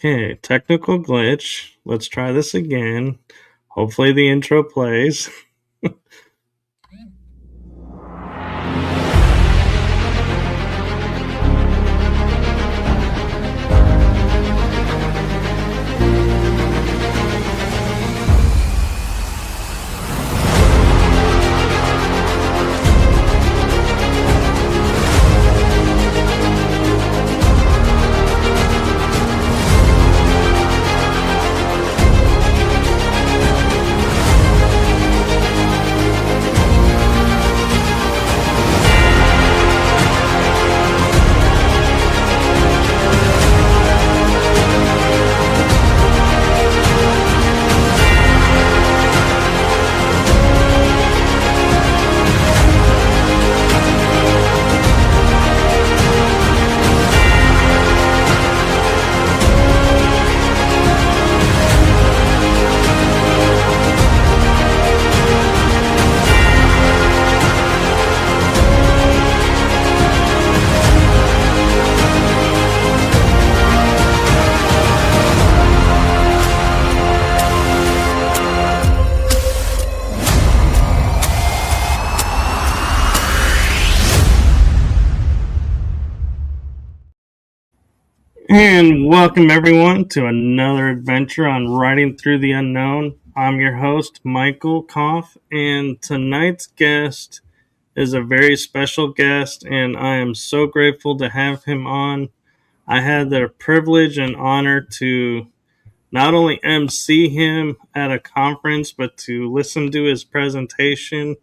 Okay, technical glitch. Let's try this again. Hopefully the intro plays. And welcome everyone to another adventure on Writing Through the Unknown. I'm your host, Michael Koff, and tonight's guest is a very special guest, and I am so grateful to have him on. I had the privilege and honor to not only MC him at a conference, but to listen to his presentation.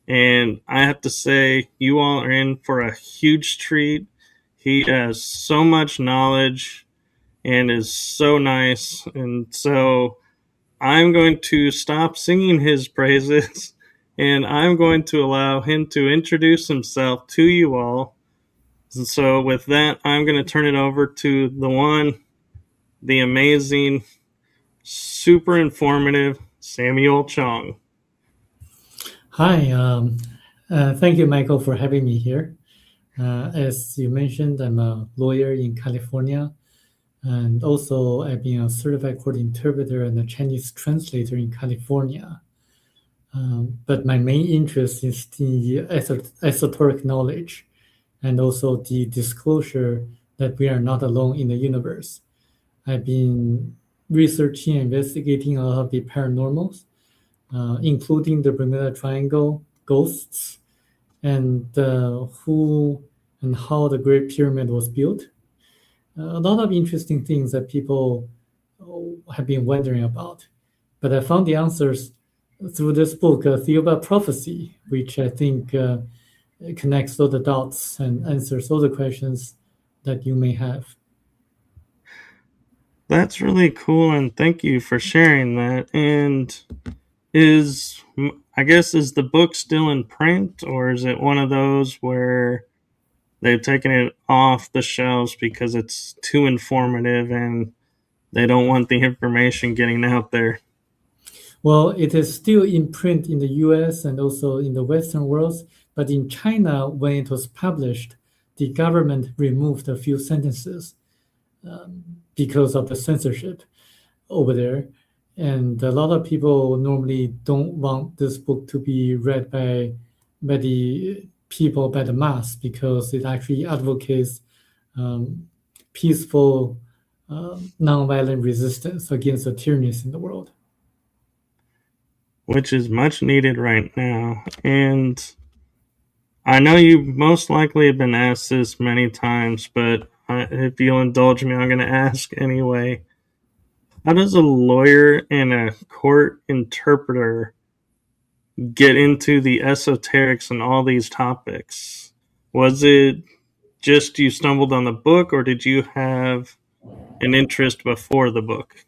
And I have to say, you all are in for a huge treat. He has so much knowledge and is so nice. And so I'm going to stop singing his praises and I'm going to allow him to introduce himself to you all. And so with that, I'm going to turn it over to the one, the amazing, super informative Samuel Chong. Hi, thank you, Michael, for having me here. As you mentioned, I'm a lawyer in California, and also I've been a certified court interpreter and a Chinese translator in California. But my main interest is the esoteric knowledge and also the disclosure that we are not alone in the universe. I've been researching and investigating a lot of the paranormals, including the Bermuda Triangle, ghosts, and who and how the Great Pyramid was built. A lot of interesting things that people have been wondering about. But I found the answers through this book, A Theory About Prophecy, which I think connects all the dots and answers all the questions that you may have. That's really cool, and thank you for sharing that. And is the book still in print, or is it one of those where they've taken it off the shelves because it's too informative and they don't want the information getting out there? Well, it is still in print in the US and also in the Western world, but in China, when it was published, the government removed a few sentences because of the censorship over there. And a lot of people normally don't want this book to be read by the people, by the mass, because it actually advocates peaceful, nonviolent resistance against the tyrannies in the world. Which is much needed right now. And I know you most likely have been asked this many times, but if you'll indulge me, I'm going to ask anyway. How does a lawyer and a court interpreter get into the esoterics and all these topics? Was it just you stumbled on the book, or did you have an interest before the book?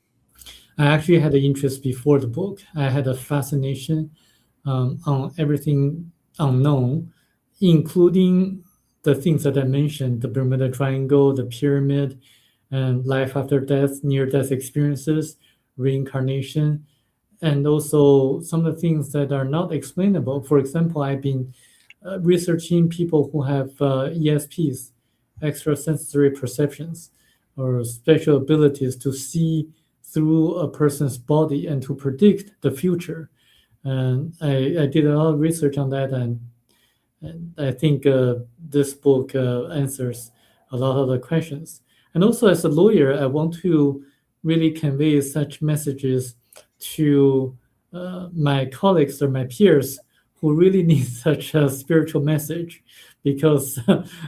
I actually had an interest before the book. I had a fascination on everything unknown, including the things that I mentioned, the Bermuda Triangle, the pyramid, and life after death, near-death experiences, reincarnation, and also some of the things that are not explainable. For example, I've been researching people who have ESPs, extrasensory perceptions, or special abilities to see through a person's body and to predict the future. And I did a lot of research on that, and I think this book answers a lot of the questions. And also, as a lawyer, I want to really convey such messages to my colleagues or my peers who really need such a spiritual message, because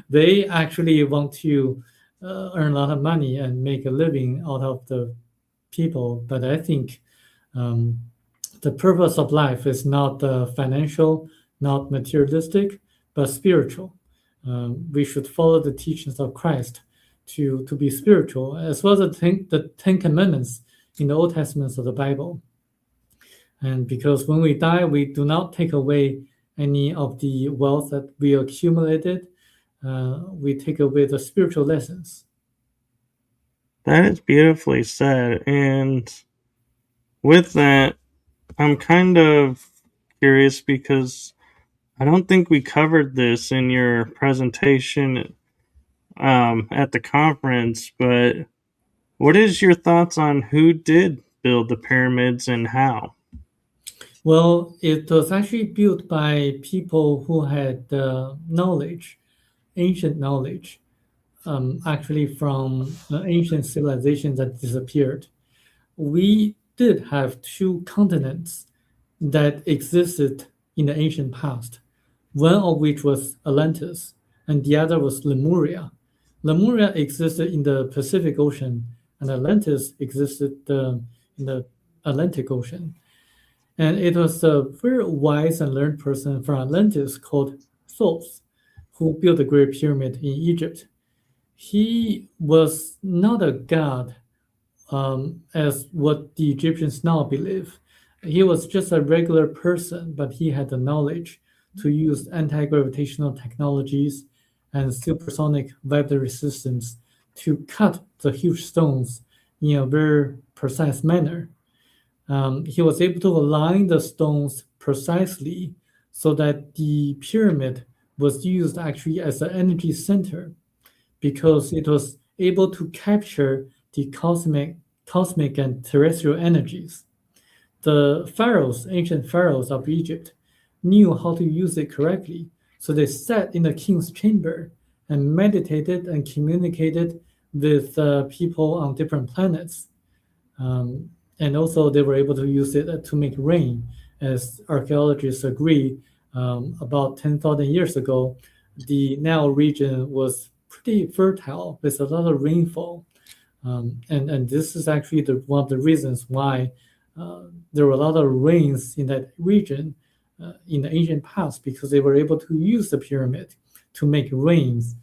they actually want to earn a lot of money and make a living out of the people. But I think um, the purpose of life is not financial, not materialistic, but spiritual. We should follow the teachings of Christ to be spiritual, as well as the Ten Commandments in the Old Testament of the Bible. And because when we die, we do not take away any of the wealth that we accumulated. We take away the spiritual lessons. That is beautifully said. And with that, I'm kind of curious because I don't think we covered this in your presentation at the conference, but what is your thoughts on who did build the pyramids and how? Well, it was actually built by people who had knowledge, ancient knowledge, actually from ancient civilizations that disappeared. We did have two continents that existed in the ancient past, one of which was Atlantis, and the other was Lemuria. Lemuria existed in the Pacific Ocean, and Atlantis existed in the Atlantic Ocean. And it was a very wise and learned person from Atlantis called Thoth who built the Great Pyramid in Egypt. He was not a god as what the Egyptians now believe. He was just a regular person, but he had the knowledge to use anti-gravitational technologies and supersonic vibratory systems to cut the huge stones in a very precise manner. He was able to align the stones precisely so that the pyramid was used actually as an energy center, because it was able to capture the cosmic and terrestrial energies. The pharaohs, ancient pharaohs of Egypt, knew how to use it correctly, so they sat in the king's chamber and meditated and communicated with people on different planets. Um, and also, they were able to use it to make rain, as archaeologists agree. About 10,000 years ago, the Nile region was pretty fertile with a lot of rainfall. And this is actually one of the reasons why there were a lot of rains in that region in the ancient past, because they were able to use the pyramid to make rains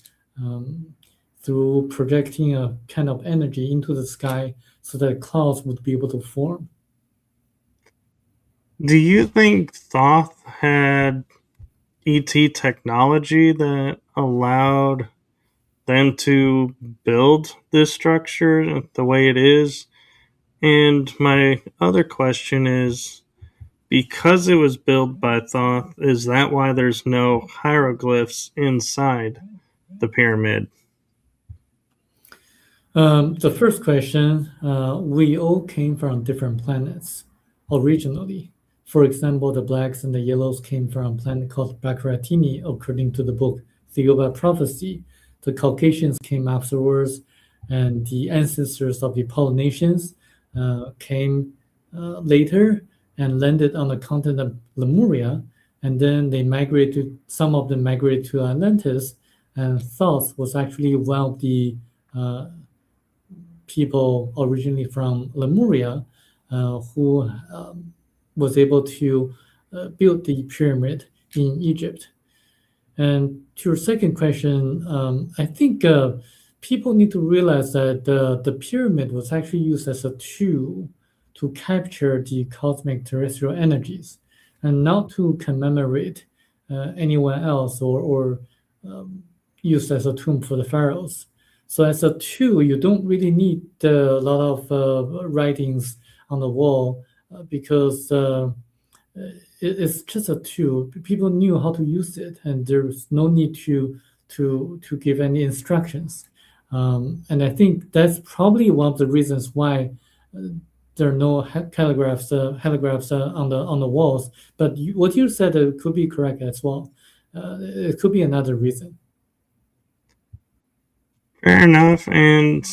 through projecting a kind of energy into the sky so that clouds would be able to form. Do you think Thoth had ET technology that allowed them to build this structure the way it is? And my other question is, because it was built by Thoth, is that why there's no hieroglyphs inside the pyramid? The first question, we all came from different planets originally. For example, the blacks and the yellows came from a planet called Baccaratini, according to the book Theoba Prophecy. The Caucasians came afterwards, and the ancestors of the Polynesians came later and landed on the continent of Lemuria, and then they migrated. Some of them migrated to Atlantis, and Thoth was actually one of the people originally from Lemuria who was able to build the pyramid in Egypt. And to your second question, I think people need to realize that the pyramid was actually used as a tool to capture the cosmic terrestrial energies, and not to commemorate anyone else, or used as a tomb for the pharaohs. So as a tool, you don't really need a lot of writings on the wall because it's just a tool. People knew how to use it, and there's no need to give any instructions. And I think that's probably one of the reasons why there are no heligraphs on the walls. But what you said could be correct as well. It could be another reason. Fair enough. And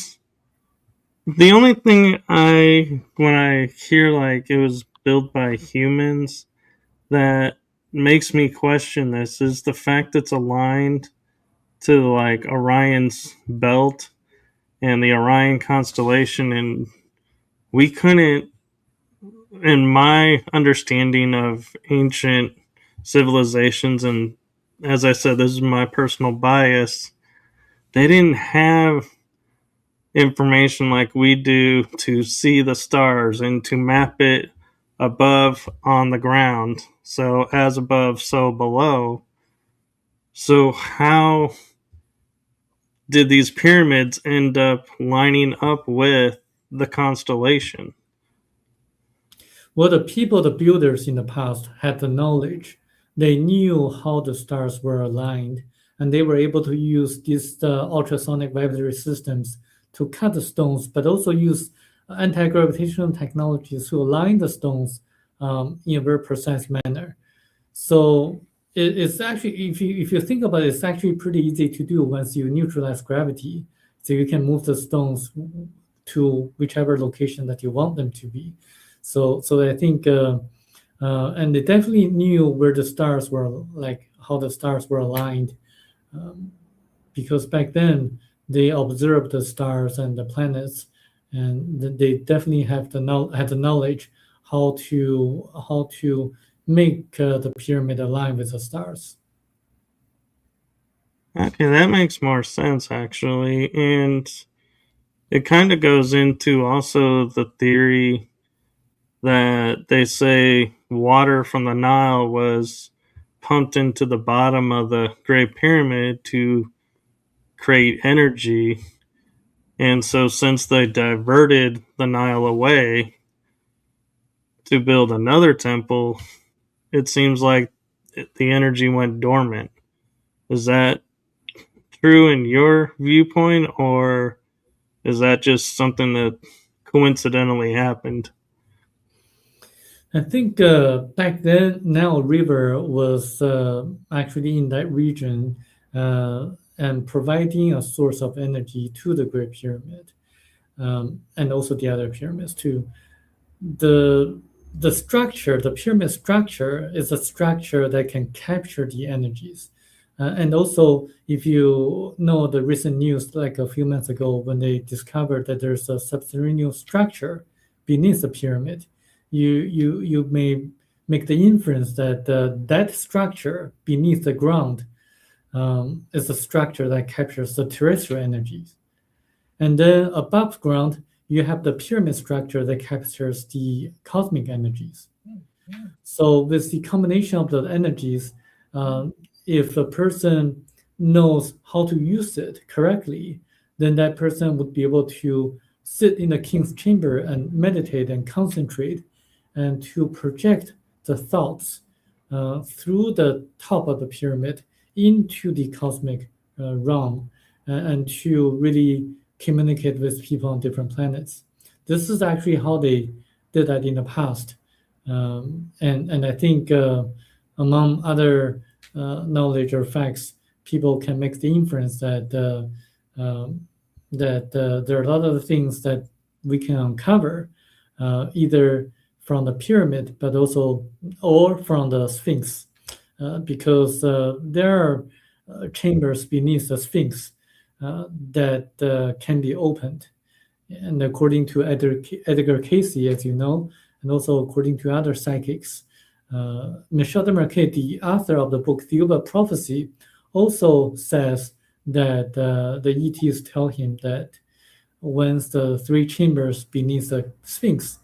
the only thing when I hear like it was built by humans, that makes me question this is the fact it's aligned to like Orion's belt and the Orion constellation, and we couldn't, in my understanding of ancient civilizations, and as I said, this is my personal bias, they didn't have information like we do to see the stars and to map it above on the ground. So, as above, so below. So, how did these pyramids end up lining up with the constellation? Well, the people, the builders in the past had the knowledge. They knew how the stars were aligned, and they were able to use these ultrasonic vibratory systems to cut the stones, but also use anti-gravitational technologies to align the stones in a very precise manner. So it's actually, if you think about it, it's actually pretty easy to do once you neutralize gravity. So you can move the stones to whichever location that you want them to be. So I think, and they definitely knew where the stars were, like how the stars were aligned, um, because back then they observed the stars and the planets, and they definitely had the knowledge how to make the pyramid align with the stars. Okay, that makes more sense actually. And it kind of goes into also the theory that they say water from the Nile was pumped into the bottom of the Great Pyramid to create energy. And so, since they diverted the Nile away to build another temple, it seems like the energy went dormant. Is that true in your viewpoint, or is that just something that coincidentally happened? I think back then, Nile River was actually in that region and providing a source of energy to the Great Pyramid, and also the other pyramids too. The the pyramid structure, is a structure that can capture the energies. And also, if you know the recent news, like a few months ago, when they discovered that there's a subterranean structure beneath the pyramid, you may make the inference that that structure beneath the ground is a structure that captures the terrestrial energies. And then above ground, you have the pyramid structure that captures the cosmic energies. So with the combination of the energies, um, if a person knows how to use it correctly, then that person would be able to sit in the king's chamber and meditate and concentrate and to project the thoughts through the top of the pyramid into the cosmic realm and to really communicate with people on different planets. This is actually how they did that in the past. And I think among other knowledge or facts, people can make the inference that there are a lot of things that we can uncover, either from the pyramid, but also or from the Sphinx, because there are chambers beneath the Sphinx that can be opened. And according to Edgar Casey, as you know, and also according to other psychics, Michel de Marquet, the author of the book The Uber Prophecy, also says that the ETs tell him that once the three chambers beneath the Sphinx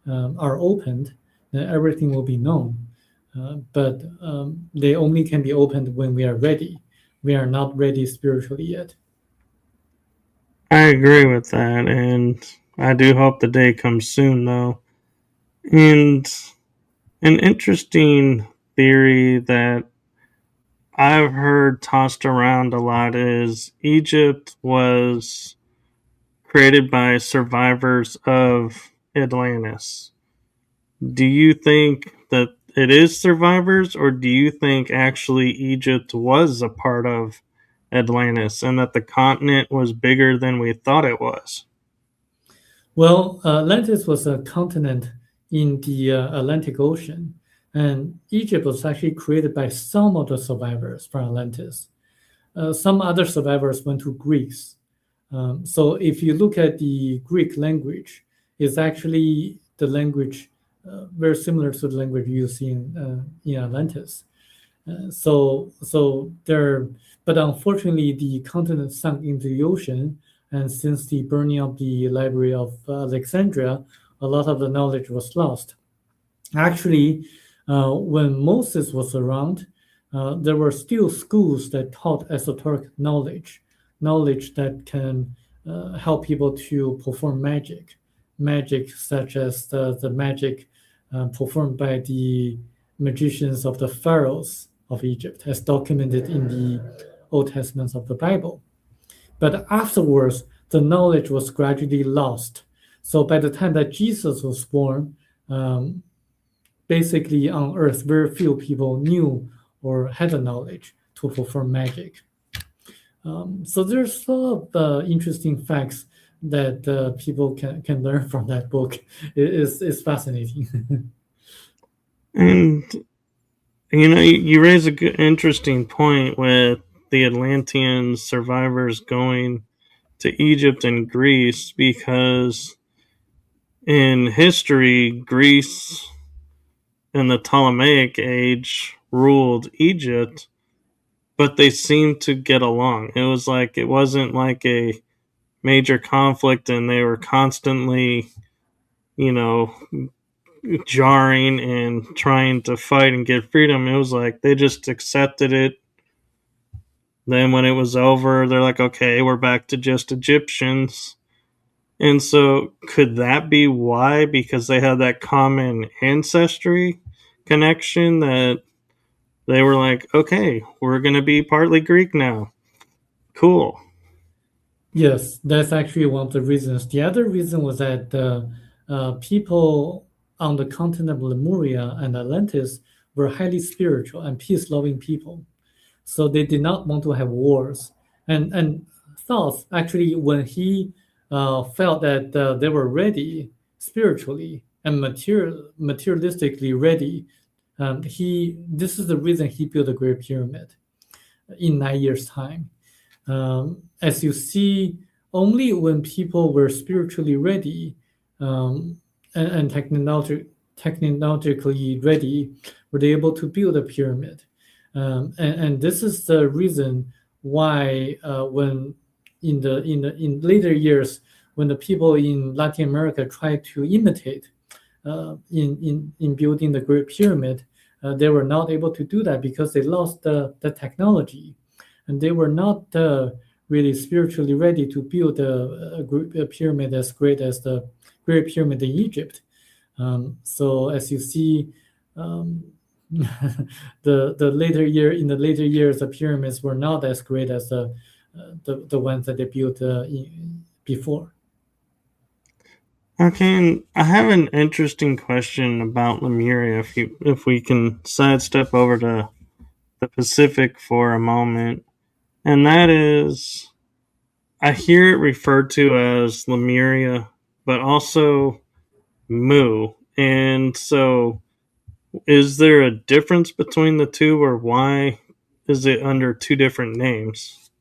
are opened, then everything will be known. But they only can be opened when we are ready. We are not ready spiritually yet. I agree with that, and I do hope the day comes soon, though. And an interesting theory that I've heard tossed around a lot is Egypt was created by survivors of Atlantis. Do you think that it is survivors, or do you think actually Egypt was a part of Atlantis and that the continent was bigger than we thought it was? Well, Atlantis was a continent in the Atlantic Ocean, and Egypt was actually created by some of the survivors from Atlantis. Some other survivors went to Greece. So if you look at the Greek language, it's actually the language very similar to the language used in Atlantis. So there, but unfortunately, the continent sunk into the ocean, and since the burning of the Library of Alexandria, a lot of the knowledge was lost. Actually, when Moses was around, there were still schools that taught esoteric knowledge, knowledge that can help people to perform magic such as the magic performed by the magicians of the pharaohs of Egypt, as documented in the Old Testaments of the Bible. But afterwards, the knowledge was gradually lost. So by the time that Jesus was born, basically on Earth, very few people knew or had the knowledge to perform magic. So there's a lot of interesting facts that people can learn from that book. It's fascinating. And you raise a good, interesting point with the Atlantean survivors going to Egypt and Greece because in history, Greece in the Ptolemaic age ruled Egypt, but they seemed to get along. It wasn't like a major conflict and they were constantly, you know, jarring and trying to fight and get freedom. It was like they just accepted it. Then when it was over, they're like, okay, we're back to just Egyptians. And so could that be why? Because they had that common ancestry connection that they were like, okay, we're going to be partly Greek now. Cool. Yes, that's actually one of the reasons. The other reason was that people on the continent of Lemuria and Atlantis were highly spiritual and peace-loving people. So they did not want to have wars. And Thoth, actually, when he felt that they were ready spiritually and materialistically ready, this is the reason he built the Great Pyramid in 9 years' time. As you see, only when people were spiritually ready and technologically ready were they able to build a pyramid. And this is the reason why when in later years when the people in Latin America tried to imitate in building the Great Pyramid, they were not able to do that because they lost the technology, and they were not really spiritually ready to build a pyramid as great as the Great Pyramid in Egypt. So as you see, the later years, the pyramids were not as great as the ones that they built before. Okay, and I have an interesting question about Lemuria. If we can sidestep over to the Pacific for a moment, and that is, I hear it referred to as Lemuria, but also Mu. And so, is there a difference between the two, or why is it under two different names?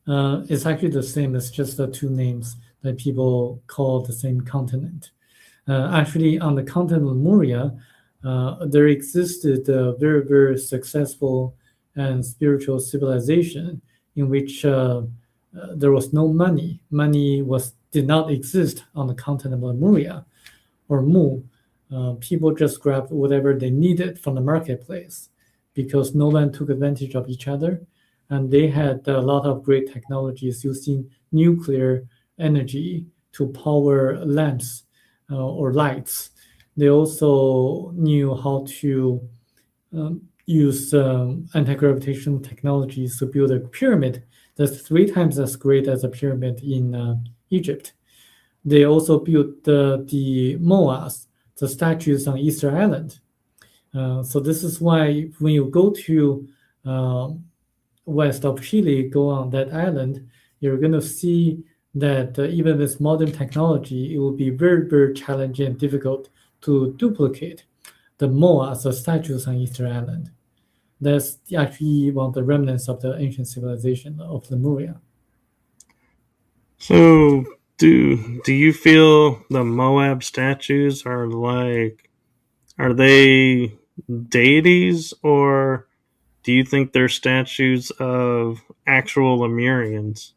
It's actually the same. It's just the two names that people call the same continent. Actually, on the continent of Lemuria, there existed a very, very successful and spiritual civilization in which there was no money. Money did not exist on the continent of Lemuria or Mu. People just grabbed whatever they needed from the marketplace because no one took advantage of each other. And they had a lot of great technologies using nuclear energy to power lamps or lights. They also knew how to use anti-gravitational technologies to build a pyramid that's 3 times as great as a pyramid in Egypt. They also built the moas, the statues on Easter Island. So this is why when you go to west of Chile, go on that island, you're going to see that even with modern technology, it will be very, very challenging and difficult to duplicate the moas, the statues on Easter Island. That's actually one of the remnants of the ancient civilization of Lemuria. So, do you feel the Moab statues are they deities, or do you think they're statues of actual Lemurians?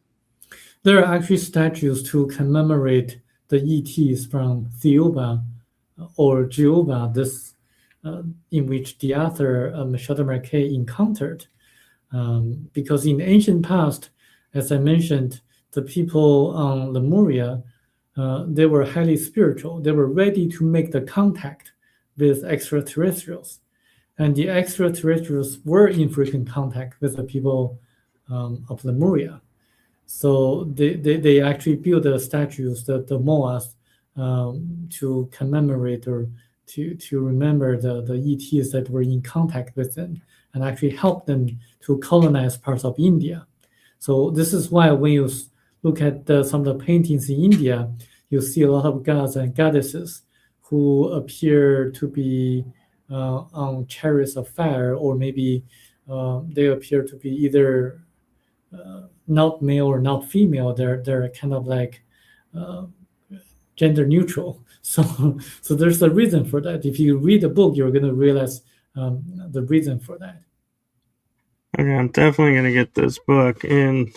There are actually statues to commemorate the ETs from Theoba or Jehovah, this in which the author Michel Marquet encountered. Because in the ancient past, as I mentioned, the people on Lemuria, they were highly spiritual. They were ready to make the contact with extraterrestrials. And the extraterrestrials were in frequent contact with the people of Lemuria. So they actually built the statues, the moas, to commemorate or to remember the ETs that were in contact with them and actually help them to colonize parts of India. So this is why when you look at some of the paintings in India, you see a lot of gods and goddesses who appear to be on chariots of fire, or maybe they appear to be either not male or not female. They're kind of like gender neutral. So there's a reason for that. If you read the book, you're going to realize the reason for that. Okay, I'm definitely going to get this book. And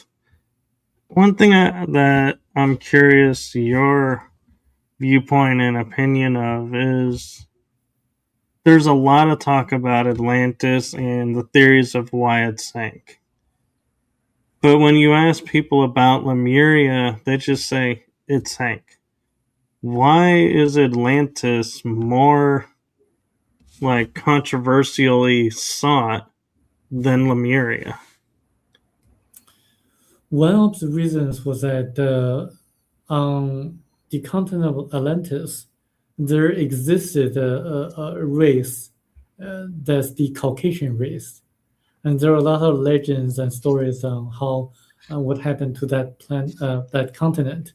one thing that I'm curious your viewpoint and opinion of is there's a lot of talk about Atlantis and the theories of why it sank. But when you ask people about Lemuria, they just say it sank. Why is Atlantis more like controversially sought than Lemuria? One of the reasons was that on the continent of Atlantis, there existed a race that's the Caucasian race, and there are a lot of legends and stories on how what happened to that continent.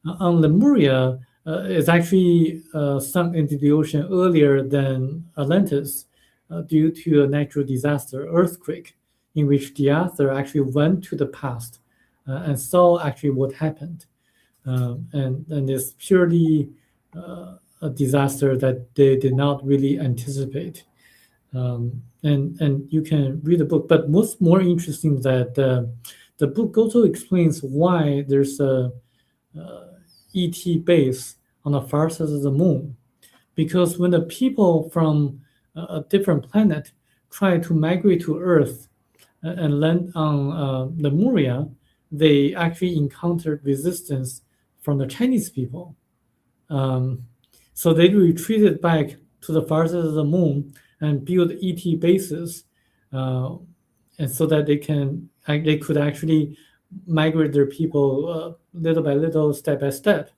On Lemuria, it's actually sunk into the ocean earlier than Atlantis due to a natural disaster, earthquake, in which the author actually went to the past and saw actually what happened. And it's purely a disaster that they did not really anticipate. And you can read the book, but what's more interesting that the book also explains why there's a ET base on the far side of the moon, because when the people from a different planet try to migrate to Earth and land on Lemuria, they actually encountered resistance from the Chinese people. So they retreated back to the far side of the moon and built ET bases, and so that they could actually migrate their people little by little, step by step,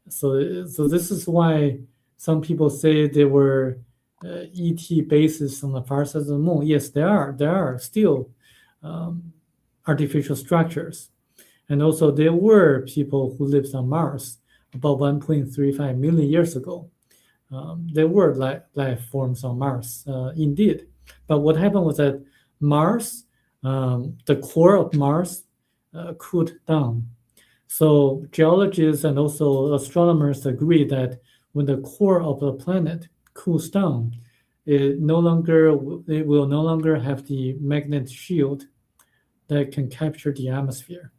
so this is why some people say there were ET bases on the far side of the moon. Yes, there are still artificial structures, and also there were people who lived on Mars about 1.35 million years ago. There were life forms on Mars, indeed. But what happened was that Mars, the core of Mars, cooled down. So geologists and also astronomers agree that when the core of the planet cools down, it will no longer have the magnetic shield that can capture the atmosphere.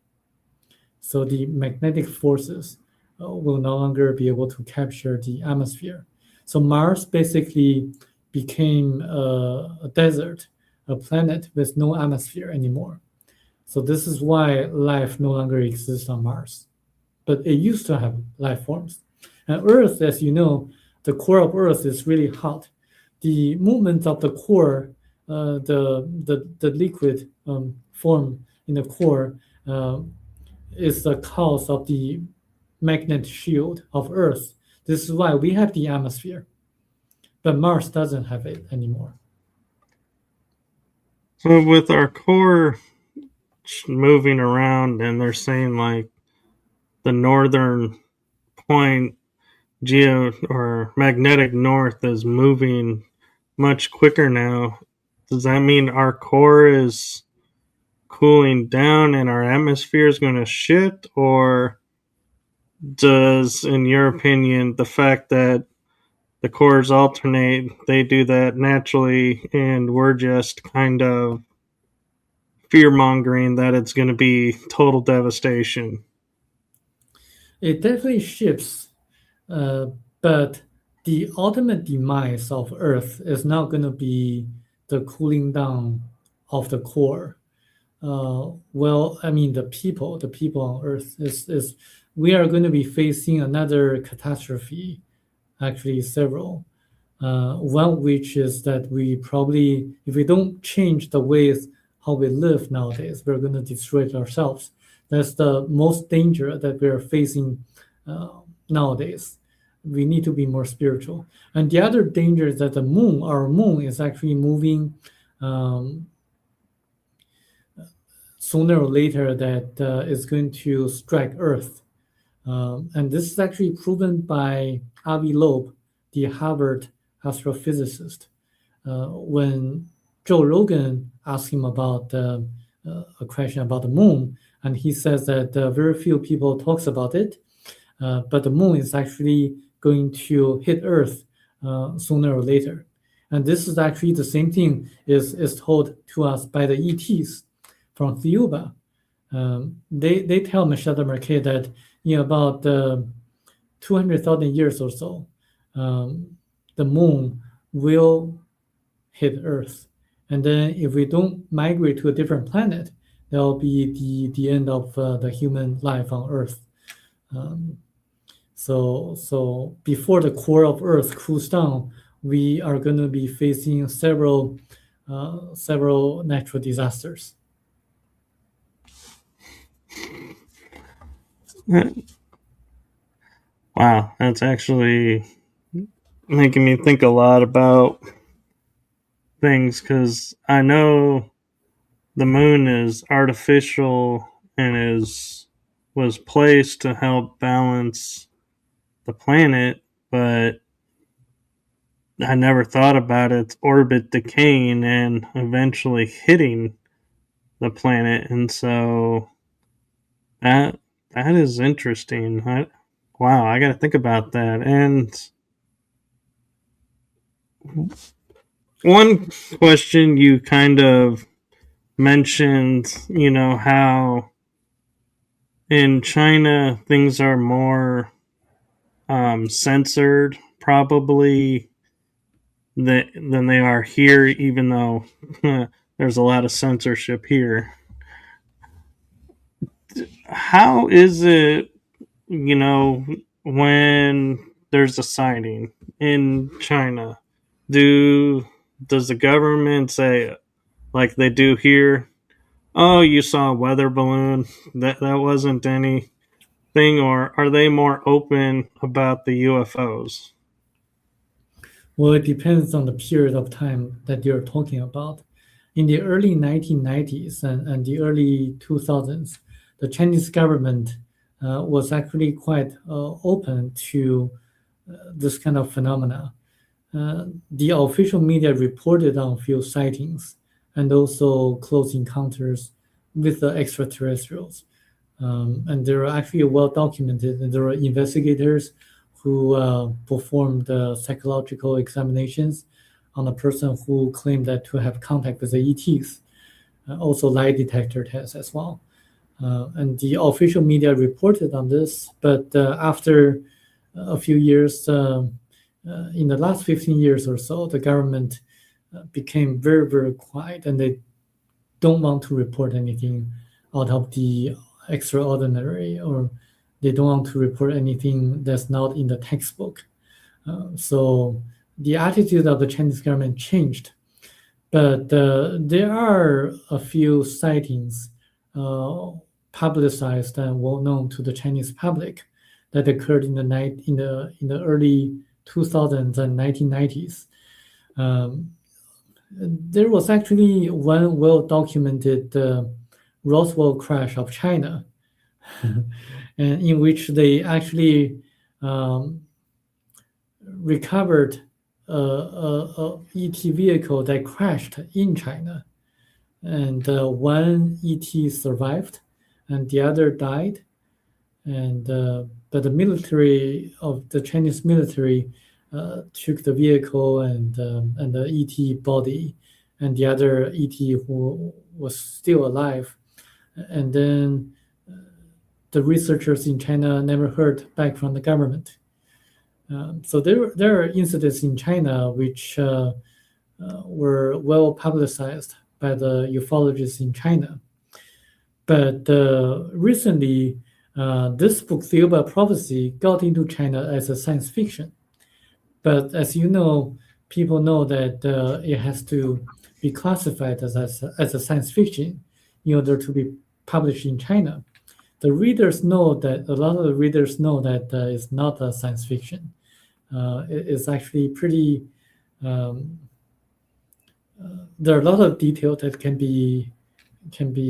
So the magnetic forces will no longer be able to capture the atmosphere. So Mars basically became a desert, a planet with no atmosphere anymore. So this is why life no longer exists on Mars. But it used to have life forms. And Earth, as you know, the core of Earth is really hot. the movement of the core, the liquid form in the core is the cause of the magnetic shield of Earth. This is why we have the atmosphere, but Mars doesn't have it anymore. So with our core moving around, and they're saying like the northern point geo or magnetic north is moving much quicker now. Does that mean our core is cooling down and our atmosphere is going to shift, or does, in your opinion, the fact that the cores alternate, they do that naturally, and we're just kind of fear mongering that it's going to be total devastation? It definitely shifts, but the ultimate demise of Earth is not going to be the cooling down of the core. Well, I mean, the people on Earth is we are going to be facing another catastrophe, actually several. One which is that we probably, if we don't change the ways how we live nowadays, we're going to destroy it ourselves. That's the most danger that we're facing nowadays. We need to be more spiritual. And the other danger is that our moon, is actually moving um, sooner or later that is going to strike Earth. And this is actually proven by Avi Loeb, the Harvard astrophysicist. When Joe Rogan asked him about a question about the moon, and he says that very few people talks about it, but the moon is actually going to hit Earth sooner or later. And this is actually the same thing is told to us by the ETs from Thiuba. They tell Michel de Marquet that in about 200,000 years or so, the moon will hit Earth. And then if we don't migrate to a different planet, that'll be the end of the human life on Earth. So before the core of Earth cools down, we are going to be facing several natural disasters. Wow, that's actually making me think a lot about things, because I know the moon is artificial and was placed to help balance the planet, but I never thought about its orbit decaying and eventually hitting the planet, and so that that is interesting. Wow, I got to think about that. And one question you kind of mentioned, how in China things are more censored, probably, than they are here, even though there's a lot of censorship here. How is it, when there's a sighting in China? Does the government say, like they do here, "Oh, you saw a weather balloon. That wasn't anything," or are they more open about the UFOs? Well, it depends on the period of time that you're talking about. In the early 1990s and the early 2000s, the Chinese government was actually quite open to this kind of phenomena. The official media reported on few sightings and also close encounters with the extraterrestrials. And they are actually well documented, and there are investigators who performed psychological examinations on a person who claimed that to have contact with the ETs, also lie detector tests as well. And the official media reported on this, but after a few years, in the last 15 years or so, the government became very, very quiet, and they don't want to report anything out of the extraordinary, or they don't want to report anything that's not in the textbook. So the attitude of the Chinese government changed. But there are a few sightings uh, publicized and well known to the Chinese public that occurred in the early 2000s and 1990s. Um, there was actually one well documented Roswell crash of China, and in which they actually um, recovered a ET vehicle that crashed in China, and one ET survived, and the other died. And but the military of the Chinese military took the vehicle and the ET body, and the other ET who was still alive, and then the researchers in China never heard back from the government. So there are incidents in China which were well publicized by the ufologists in China. But recently, this book, The Theoba Prophecy, got into China as a science fiction. But as you know, people know that it has to be classified as a science fiction in order to be published in China. The readers know that a lot of the readers know that it's not a science fiction. It's actually pretty. Um, there are a lot of detail that can be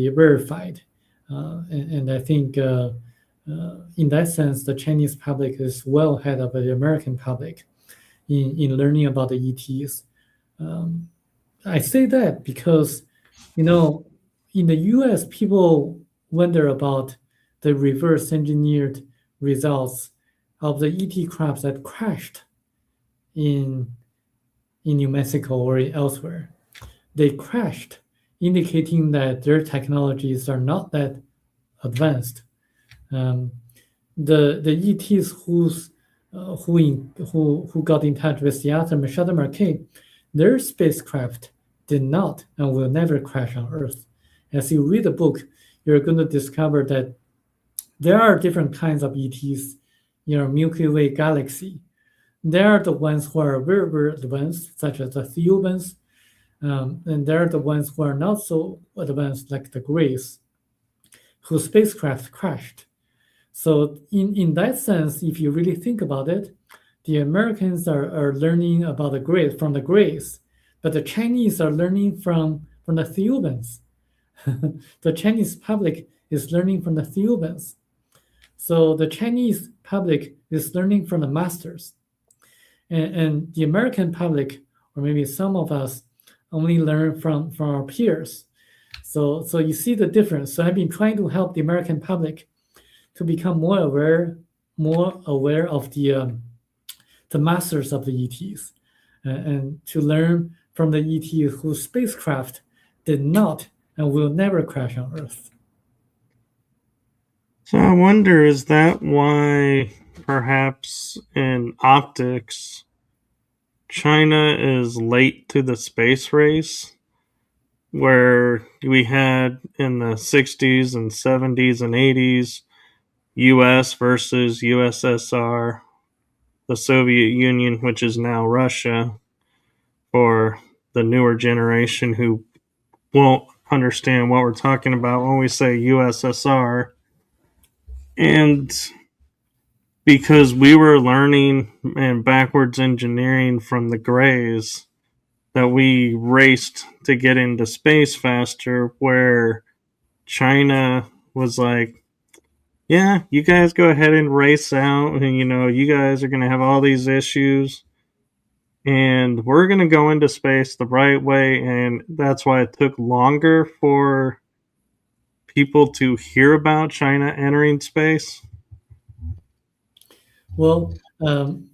verified, and I think in that sense, the Chinese public is well ahead of the American public in learning about the ETs. Um, I say that because, you know, in the U.S., people wonder about the reverse engineered results of the ET crafts that crashed in New Mexico or elsewhere. They crashed, indicating that their technologies are not that advanced. Um, the ETs who got in touch with Seattle Machado Marquet, their spacecraft did not and will never crash on Earth. As you read the book, you're going to discover that there are different kinds of ETs in our Milky Way galaxy. There are the ones who are very, very advanced, such as the Theobans, and there are the ones who are not so advanced, like the Grays, whose spacecraft crashed. So, in that sense, if you really think about it, the Americans are learning about the Greys from the Greys, but the Chinese are learning from the Theobans. The Chinese public is learning from the Theobans. So the Chinese public is learning from the masters. And the American public, or maybe some of us, only learn from our peers. So you see the difference. So I've been trying to help the American public to become more aware of the masters of the ETs, and to learn from the ETs whose spacecraft did not and will never crash on Earth. So I wonder, is that why perhaps in optics China is late to the space race? Where we had in the 60s and 70s and 80s US versus USSR, the Soviet Union, which is now Russia, for the newer generation who won't understand what we're talking about when we say USSR. And because we were learning and backwards engineering from the Greys, that we raced to get into space faster, where China was like, yeah, you guys go ahead and race out, and you guys are going to have all these issues, and we're going to go into space the right way. And that's why it took longer for people to hear about China entering space. Well,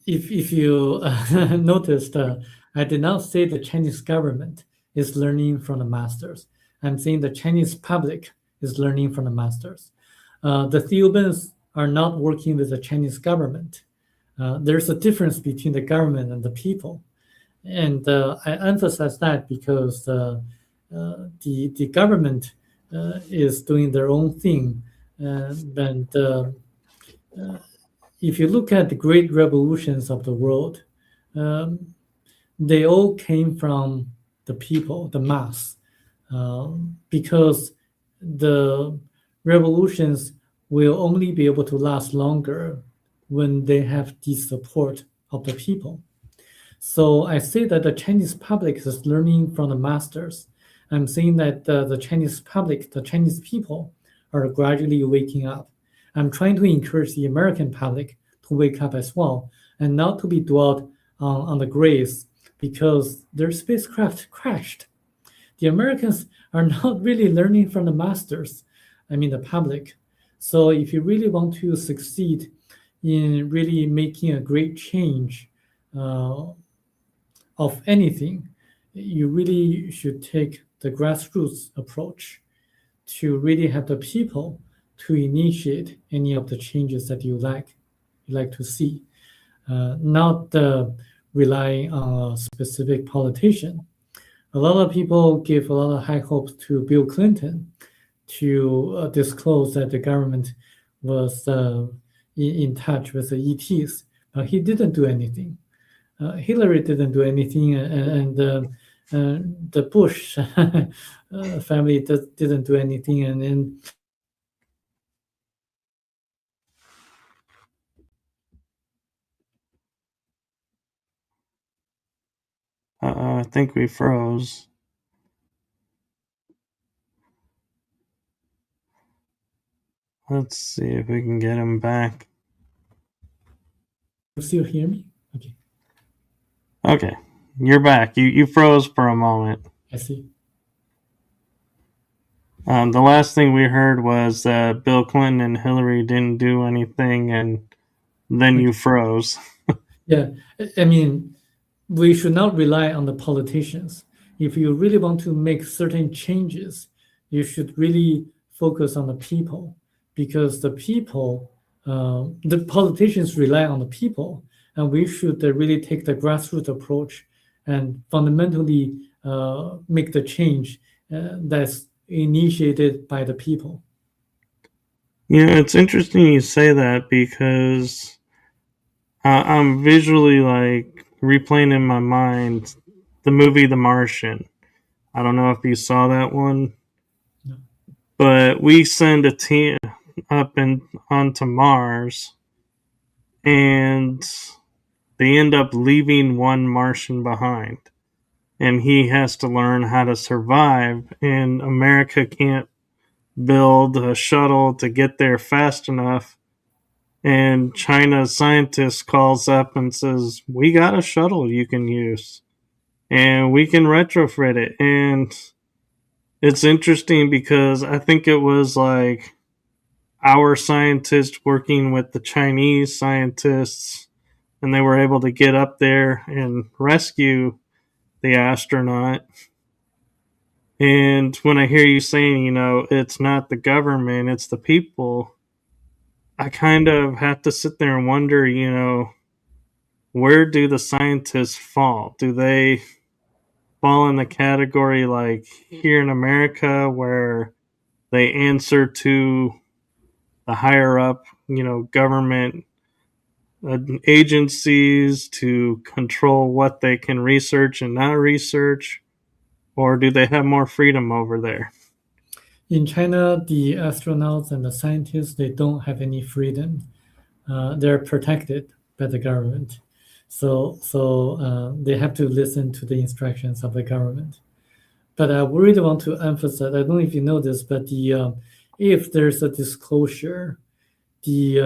if you noticed, I did not say the Chinese government is learning from the masters. I'm saying the Chinese public is learning from the masters. The Theobans are not working with the Chinese government. There's a difference between the government and the people. And I emphasize that because the government is doing their own thing. And if you look at the great revolutions of the world, they all came from the people, the mass, because the revolutions will only be able to last longer when they have the support of the people. So I say that the Chinese public is learning from the masters. I'm saying that the Chinese public, the Chinese people, are gradually waking up. I'm trying to encourage the American public to wake up as well and not to be dwelt on the graves because their spacecraft crashed. The Americans are not really learning from the masters, I mean the public. So if you really want to succeed in really making a great change of anything, you really should take the grassroots approach to really have the people to initiate any of the changes that you like to see, not relying on a specific politician. A lot of people give a lot of high hopes to Bill Clinton to disclose that the government was in touch with the ETs, but he didn't do anything. Hillary didn't do anything, and the Bush family didn't do anything, and then I think we froze. Let's see if we can get him back. you still hear me? Okay, Okay, you're back. You froze for a moment. I see. The last thing we heard was that Bill Clinton and Hillary didn't do anything, and then you froze. Yeah, I mean, we should not rely on the politicians. If you really want to make certain changes, you should really focus on the people because the politicians rely on the people, and we should really take the grassroots approach and fundamentally make the change that's initiated by the people. Yeah, it's interesting you say that because I'm visually like replaying in my mind the movie The Martian. I don't know if you saw that one, No. but we send a team up and onto Mars, and they end up leaving one Martian behind, and he has to learn how to survive. And America can't build a shuttle to get there fast enough. And China's scientist calls up and says, "We got a shuttle you can use, and we can retrofit it." And it's interesting because I think it was like our scientists working with the Chinese scientists, and they were able to get up there and rescue the astronaut. And when I hear you saying, it's not the government, it's the people, I kind of have to sit there and wonder, where do the scientists fall? Do they fall in the category like here in America where they answer to the higher up, government agencies to control what they can research and not research? Or do they have more freedom over there? In China, the astronauts and the scientists, they don't have any freedom. They're protected by the government. So they have to listen to the instructions of the government. But I really want to emphasize, I don't know if you know this, but if there's a disclosure, the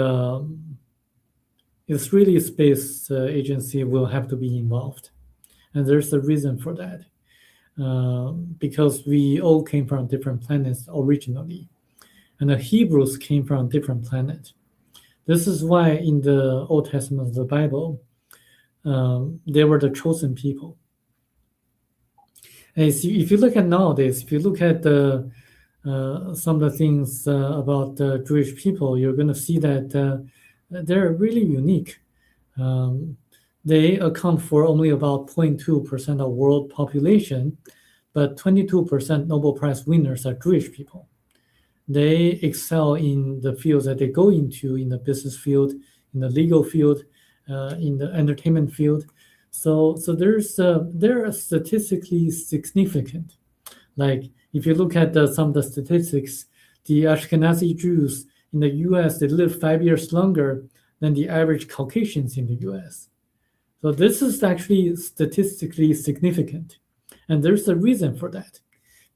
Israeli Space Agency will have to be involved. And there's a reason for that. Because we all came from different planets originally. And the Hebrews came from a different planet. This is why in the Old Testament of the Bible, they were the chosen people. And if you look at nowadays, if you look at some of the things about the Jewish people, you're going to see that they're really unique. They account for only about 0.2% of world population, but 22% Nobel Prize winners are Jewish people. They excel in the fields that they go into, in the business field, in the legal field, in the entertainment field. So they're statistically significant. Like if you look at some of the statistics, the Ashkenazi Jews in the U.S. they live 5 years longer than the average Caucasians in the U.S. So this is actually statistically significant, and there's a reason for that.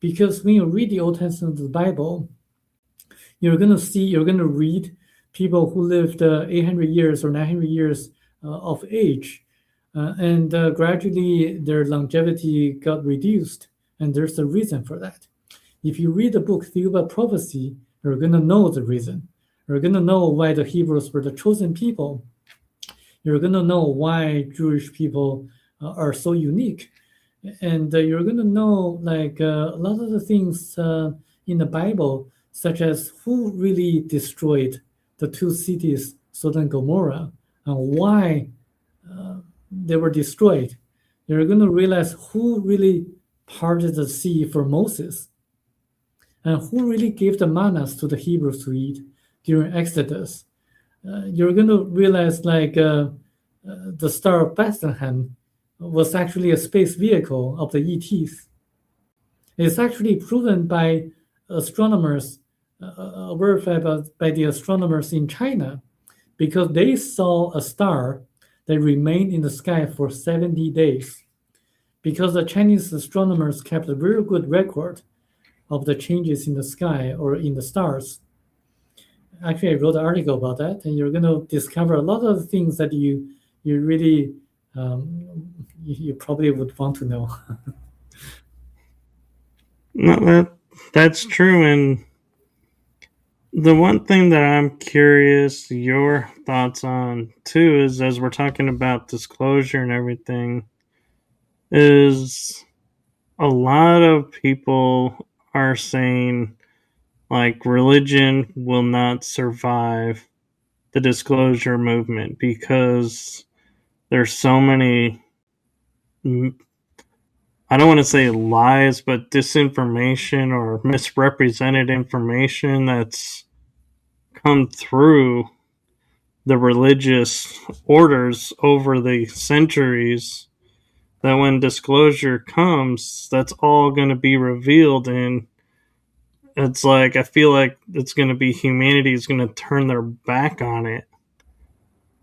Because when you read the Old Testament of the Bible, you're gonna read people who lived 800 years or 900 years of age, and gradually their longevity got reduced, and there's a reason for that. If you read the book Theoba Prophecy, you're gonna know the reason. You're gonna know why the Hebrews were the chosen people. You're gonna know why Jewish people are so unique, and you're gonna know like a lot of the things in the Bible, such as who really destroyed the two cities, Sodom and Gomorrah, and why they were destroyed. You're gonna realize who really parted the sea for Moses, and who really gave the mannas to the Hebrews to eat during Exodus. You're gonna realize like the Star of Bethlehem was actually a space vehicle of the ETs. It's actually proven by astronomers, verified by the astronomers in China, because they saw a star that remained in the sky for 70 days. Because the Chinese astronomers kept a very good record of the changes in the sky or in the stars. Actually, I wrote an article about that, and you're going to discover a lot of things that you really you probably would want to know. No, that's true. And the one thing that I'm curious your thoughts on too is, as we're talking about disclosure and everything, is a lot of people are saying like religion will not survive the disclosure movement because there's so many, I don't want to say lies, but disinformation or misrepresented information that's come through the religious orders over the centuries, that when disclosure comes, that's all going to be revealed. And it's like, I feel like it's going to be humanity is going to turn their back on it.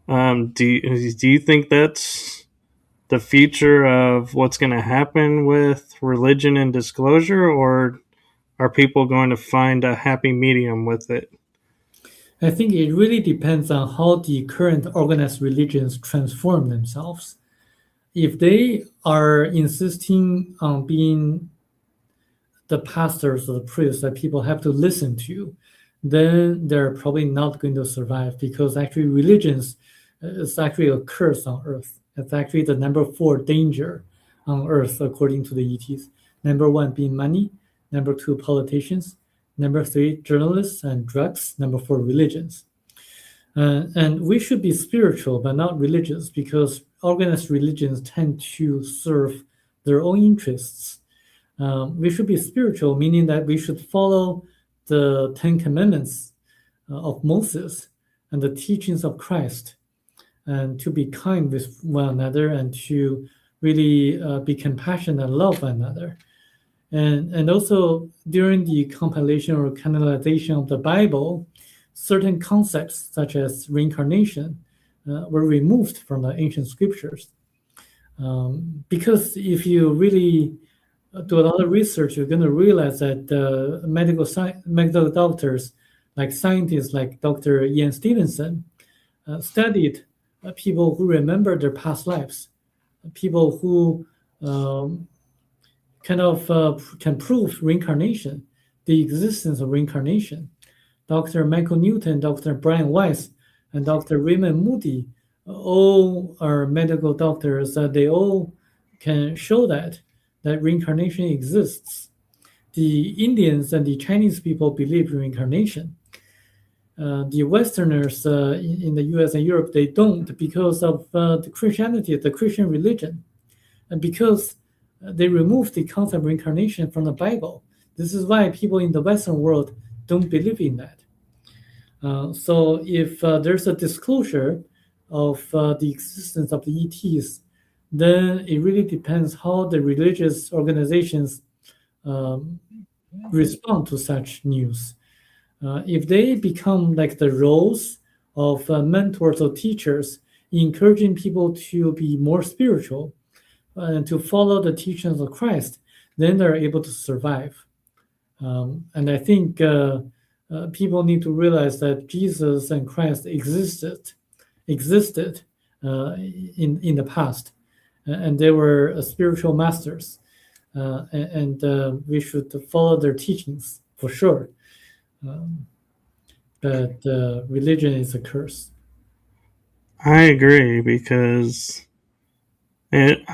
Do you think that's the future of what's going to happen with religion and disclosure, or are people going to find a happy medium with it? I think it really depends on how the current organized religions transform themselves. If they are insisting on being the pastors or the priests that people have to listen to, then they're probably not going to survive, because actually religions is actually a curse on earth. It's actually the number 4 danger on earth according to the ETs. Number 1 being money, number 2 politicians, number 3 journalists and drugs, number 4 religions. And we should be spiritual but not religious, because organized religions tend to serve their own interests. We should be spiritual, meaning that we should follow the 10 Commandments of Moses and the teachings of Christ, and to be kind with one another, and to really be compassionate and love one another. And also during the compilation or canonization of the Bible, certain concepts such as reincarnation were removed from the ancient scriptures. Because if you really do a lot of research, you're going to realize that medical doctors, like scientists like Dr. Ian Stevenson, studied people who remember their past lives, people who can prove reincarnation, the existence of reincarnation. Dr. Michael Newton, Dr. Brian Weiss, and Dr. Raymond Moody all are medical doctors. They all can show that reincarnation exists. The Indians and the Chinese people believe in reincarnation. The Westerners in the US and Europe, they don't, because of the Christianity, the Christian religion, and because they removed the concept of reincarnation from the Bible. This is why people in the Western world don't believe in that. So if there's a disclosure of the existence of the ETs, then it really depends how the religious organizations um, respond to such news. If they become like the roles of mentors or teachers, encouraging people to be more spiritual and to follow the teachings of Christ, then they're able to survive. And I think people need to realize that Jesus and Christ existed in the past, and they were spiritual masters, and we should follow their teachings for sure. Um, but religion is a curse. I agree because it,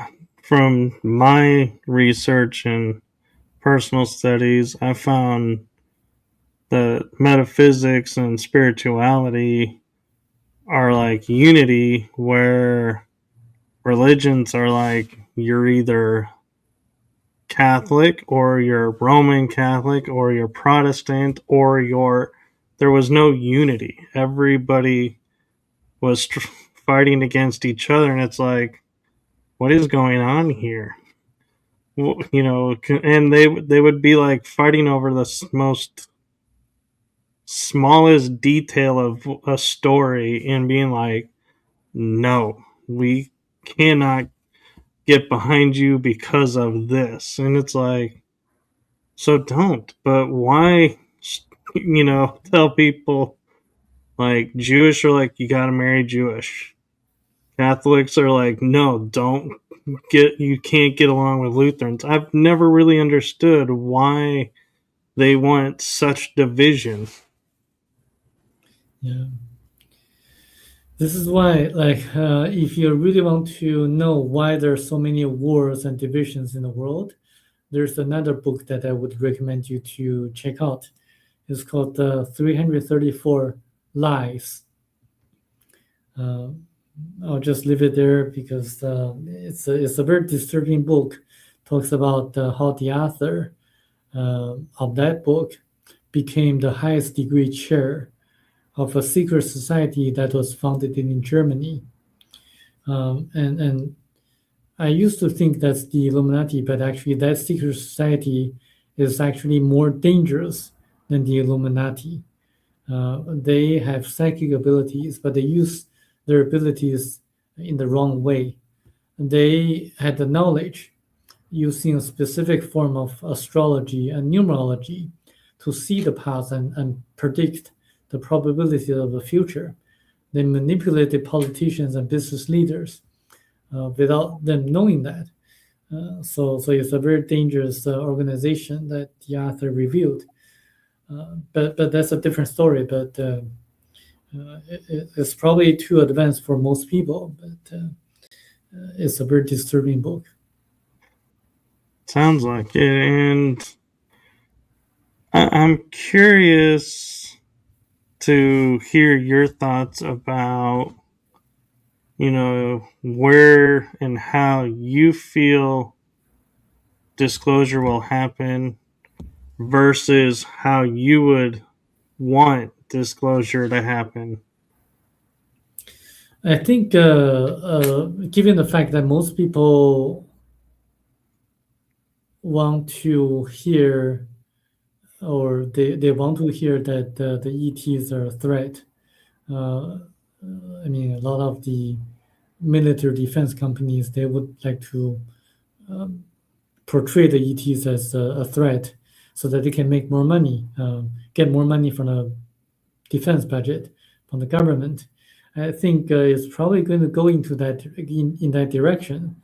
from my research and personal studies, I found that metaphysics and spirituality are like unity, where religions are like you're either Catholic or you're Roman Catholic or you're Protestant or you're there was no unity. Everybody was fighting against each other, and it's like, what is going on here? You know, and they would be like fighting over the most smallest detail of a story and being like, no, we cannot get behind you because of this. And it's like, so don't. But why, tell people like Jewish are like, you got to marry Jewish. Catholics are like, no, you can't get along with Lutherans. I've never really understood why they want such division. Yeah. This is why, like, if you really want to know why there are so many wars and divisions in the world, there's another book that I would recommend you to check out. It's called 334 Lies. Uh, I'll just leave it there because it's a very disturbing book. Talks about how the author of that book became the highest degree chair of a secret society that was founded in Germany. And I used to think that's the Illuminati, but actually that secret society is actually more dangerous than the Illuminati. They have psychic abilities, but they use their abilities in the wrong way. They had the knowledge using a specific form of astrology and numerology to see the past and predict the probability of the future. They manipulated politicians and business leaders without them knowing that. So it's a very dangerous organization that the author revealed. But that's a different story. But it's probably too advanced for most people. But it's a very disturbing book. Sounds like it. And I'm curious to hear your thoughts about, where and how you feel disclosure will happen versus how you would want disclosure to happen. I think, given the fact that most people want to hear or they want to hear that the ETs are a threat. I mean, a lot of the military defense companies, they would like to portray the ETs as a threat so that they can make more money, get more money from the defense budget, from the government. I think it's probably going to go into that in that direction,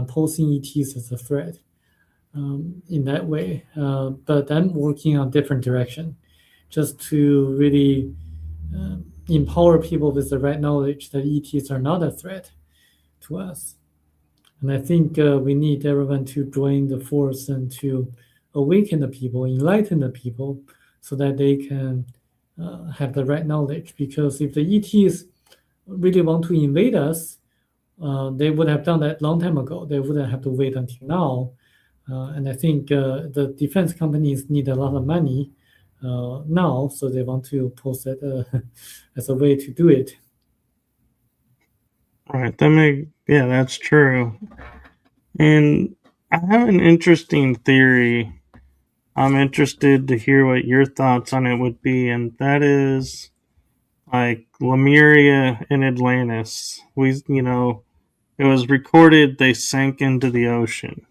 posing ETs as a threat in that way. But I'm working on different direction, just to really empower people with the right knowledge that ETs are not a threat to us. And I think we need everyone to join the force and to awaken the people, enlighten the people, so that they can have the right knowledge. Because if the ETs really want to invade us, they would have done that long time ago. They wouldn't have to wait until now. And I think the defense companies need a lot of money now, so they want to post that as a way to do it. Right. Yeah, that's true. And I have an interesting theory. I'm interested to hear what your thoughts on it would be, and that is like Lemuria and Atlantis. It was recorded they sank into the ocean,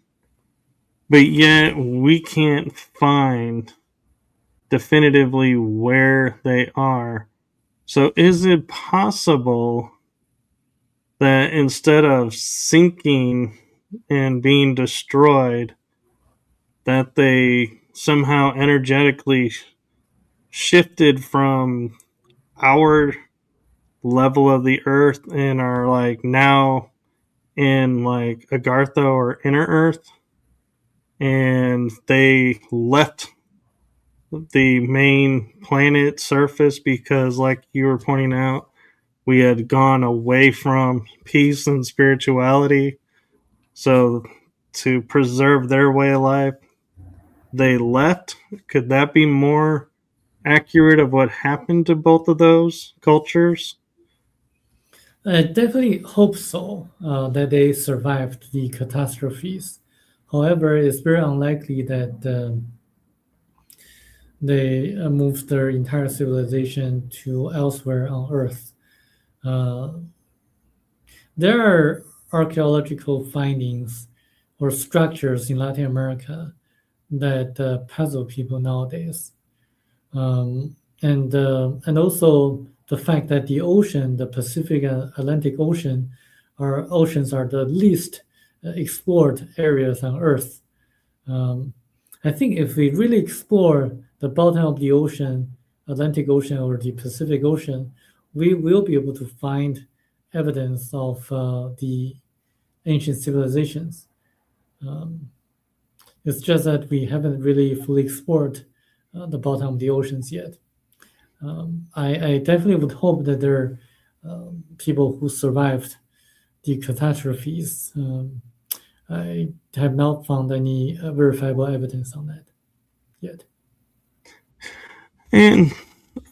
but yet we can't find definitively where they are. So, is it possible that instead of sinking and being destroyed, that they somehow energetically shifted from our level of the earth and are like now in like Agartha or inner earth, and they left the main planet surface because, like you were pointing out, we had gone away from peace and spirituality. So, to preserve their way of life, they left. Could that be more accurate of what happened to both of those cultures? I definitely hope so, that they survived the catastrophes. However, it's very unlikely that they moved their entire civilization to elsewhere on Earth. Uh, there are archaeological findings or structures in Latin America that puzzle people nowadays. And also the fact that the ocean, the Pacific and Atlantic Ocean, are oceans are the least explored areas on Earth. Um, I think if we really explore the bottom of the ocean, Atlantic Ocean or the Pacific Ocean, we will be able to find evidence of the ancient civilizations. Um, it's just that we haven't really fully explored the bottom of the oceans yet. I definitely would hope that there are people who survived the catastrophes. I have not found any verifiable evidence on that yet. And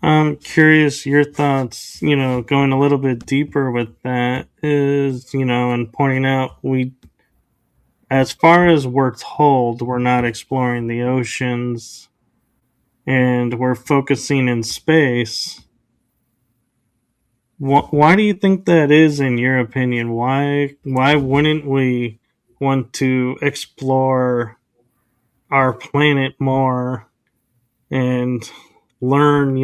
I'm curious your thoughts, going a little bit deeper with that is, and pointing out as far as we're told, we're not exploring the oceans and we're focusing in space. Why do you think that is, in your opinion? Why wouldn't we want to explore our planet more and learn,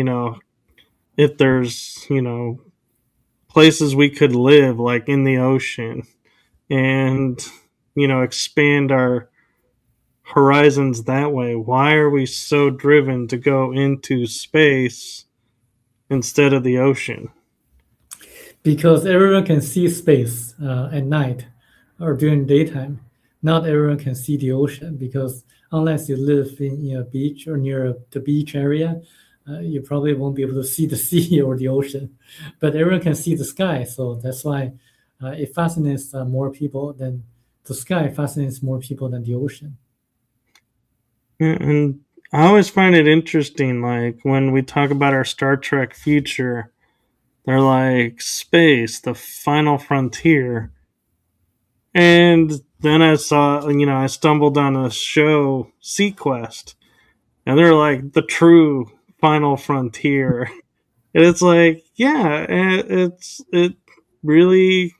if there's, places we could live like in the ocean and, expand our horizons that way? Why are we so driven to go into space instead of the ocean? Because everyone can see space at night or during daytime. Not everyone can see the ocean because unless you live in a beach or near the beach area, you probably won't be able to see the sea or the ocean. But everyone can see the sky, so that's why it fascinates more people than the sky fascinates more people than the ocean. And I always find it interesting, like when we talk about our Star Trek future, they're like space, the final frontier. And then I stumbled on a show, Sequest, and they're like the true final frontier. And it's like, yeah, it really,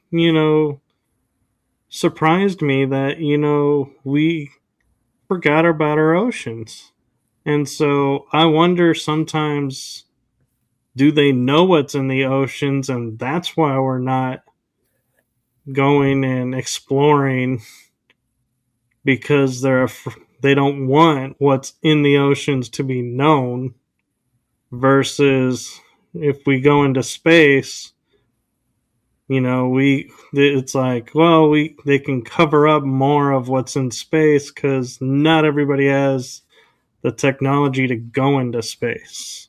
surprised me that, we forgot about our oceans. And so I wonder sometimes, do they know what's in the oceans and that's why we're not going and exploring, because they don't want what's in the oceans to be known, versus if we go into space, we it's like, well, we they can cover up more of what's in space cuz not everybody has the technology to go into space.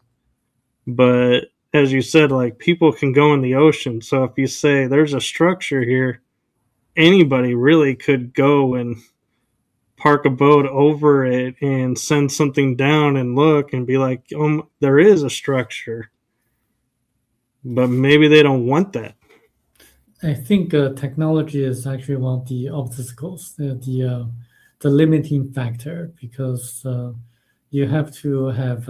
But as you said, like people can go in the ocean. So if you say there's a structure here, anybody really could go and park a boat over it and send something down and look and be like, there is a structure. But maybe they don't want that. I think technology is actually one of the obstacles, the limiting factor, because you have to have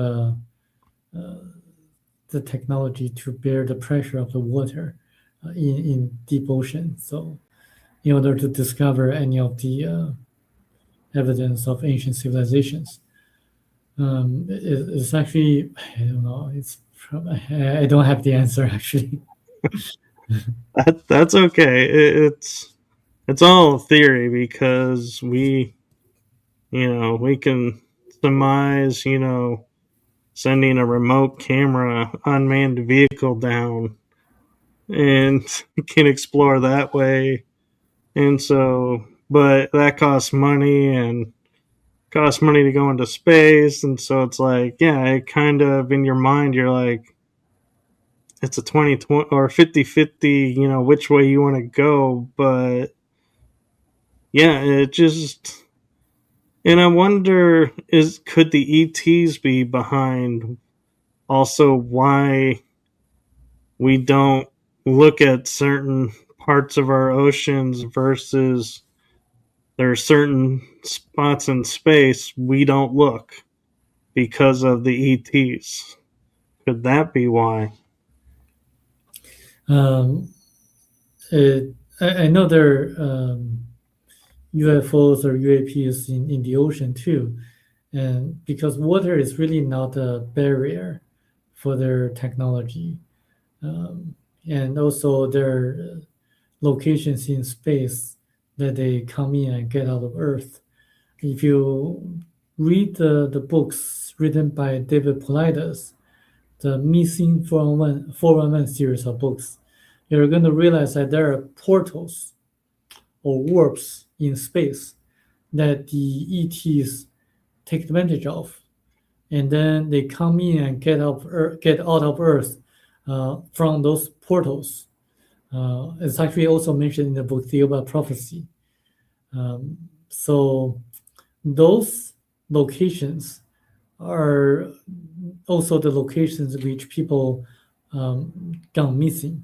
the technology to bear the pressure of the water in deep ocean. So, in order to discover any of the evidence of ancient civilizations, it's actually, I don't know. I don't have the answer actually. That's okay. It's all theory because we can surmise, sending a remote camera unmanned vehicle down and can explore that way. And so, but that costs money and costs money to go into space. And so it's like, yeah, it kind of in your mind, you're like, it's a 20/20 or 50/50, which way you want to go. But yeah, it just, and I wonder, could the ETs be behind also why we don't look at certain parts of our oceans versus there are certain spots in space we don't look because of the ETs. Could that be why? Um, I know there are UFOs or UAPs in the ocean too, and because water is really not a barrier for their technology, um, and also their locations in space that they come in and get out of Earth. If you read the books written by David Paulides, the Missing 411 series of books, you're going to realize that there are portals or warps in space that the ETs take advantage of, and then they come in and get out of Earth from those portals. It's actually also mentioned in the book Theoba Prophecy. So those locations are also the locations which people gone missing,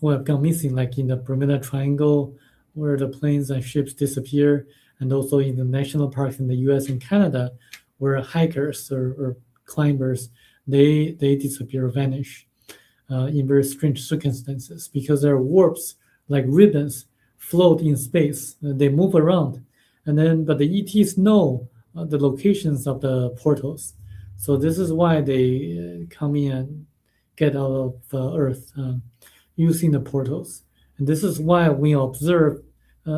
who have gone missing, like in the Bermuda Triangle, where the planes and ships disappear, and also in the national parks in the U.S. and Canada, where hikers or climbers they disappear or vanish in very strange circumstances because there are warps like ribbons float in space. They move around, and then but the ETs know the locations of the portals, so this is why they come in and get out of Earth using the portals. And this is why when you observe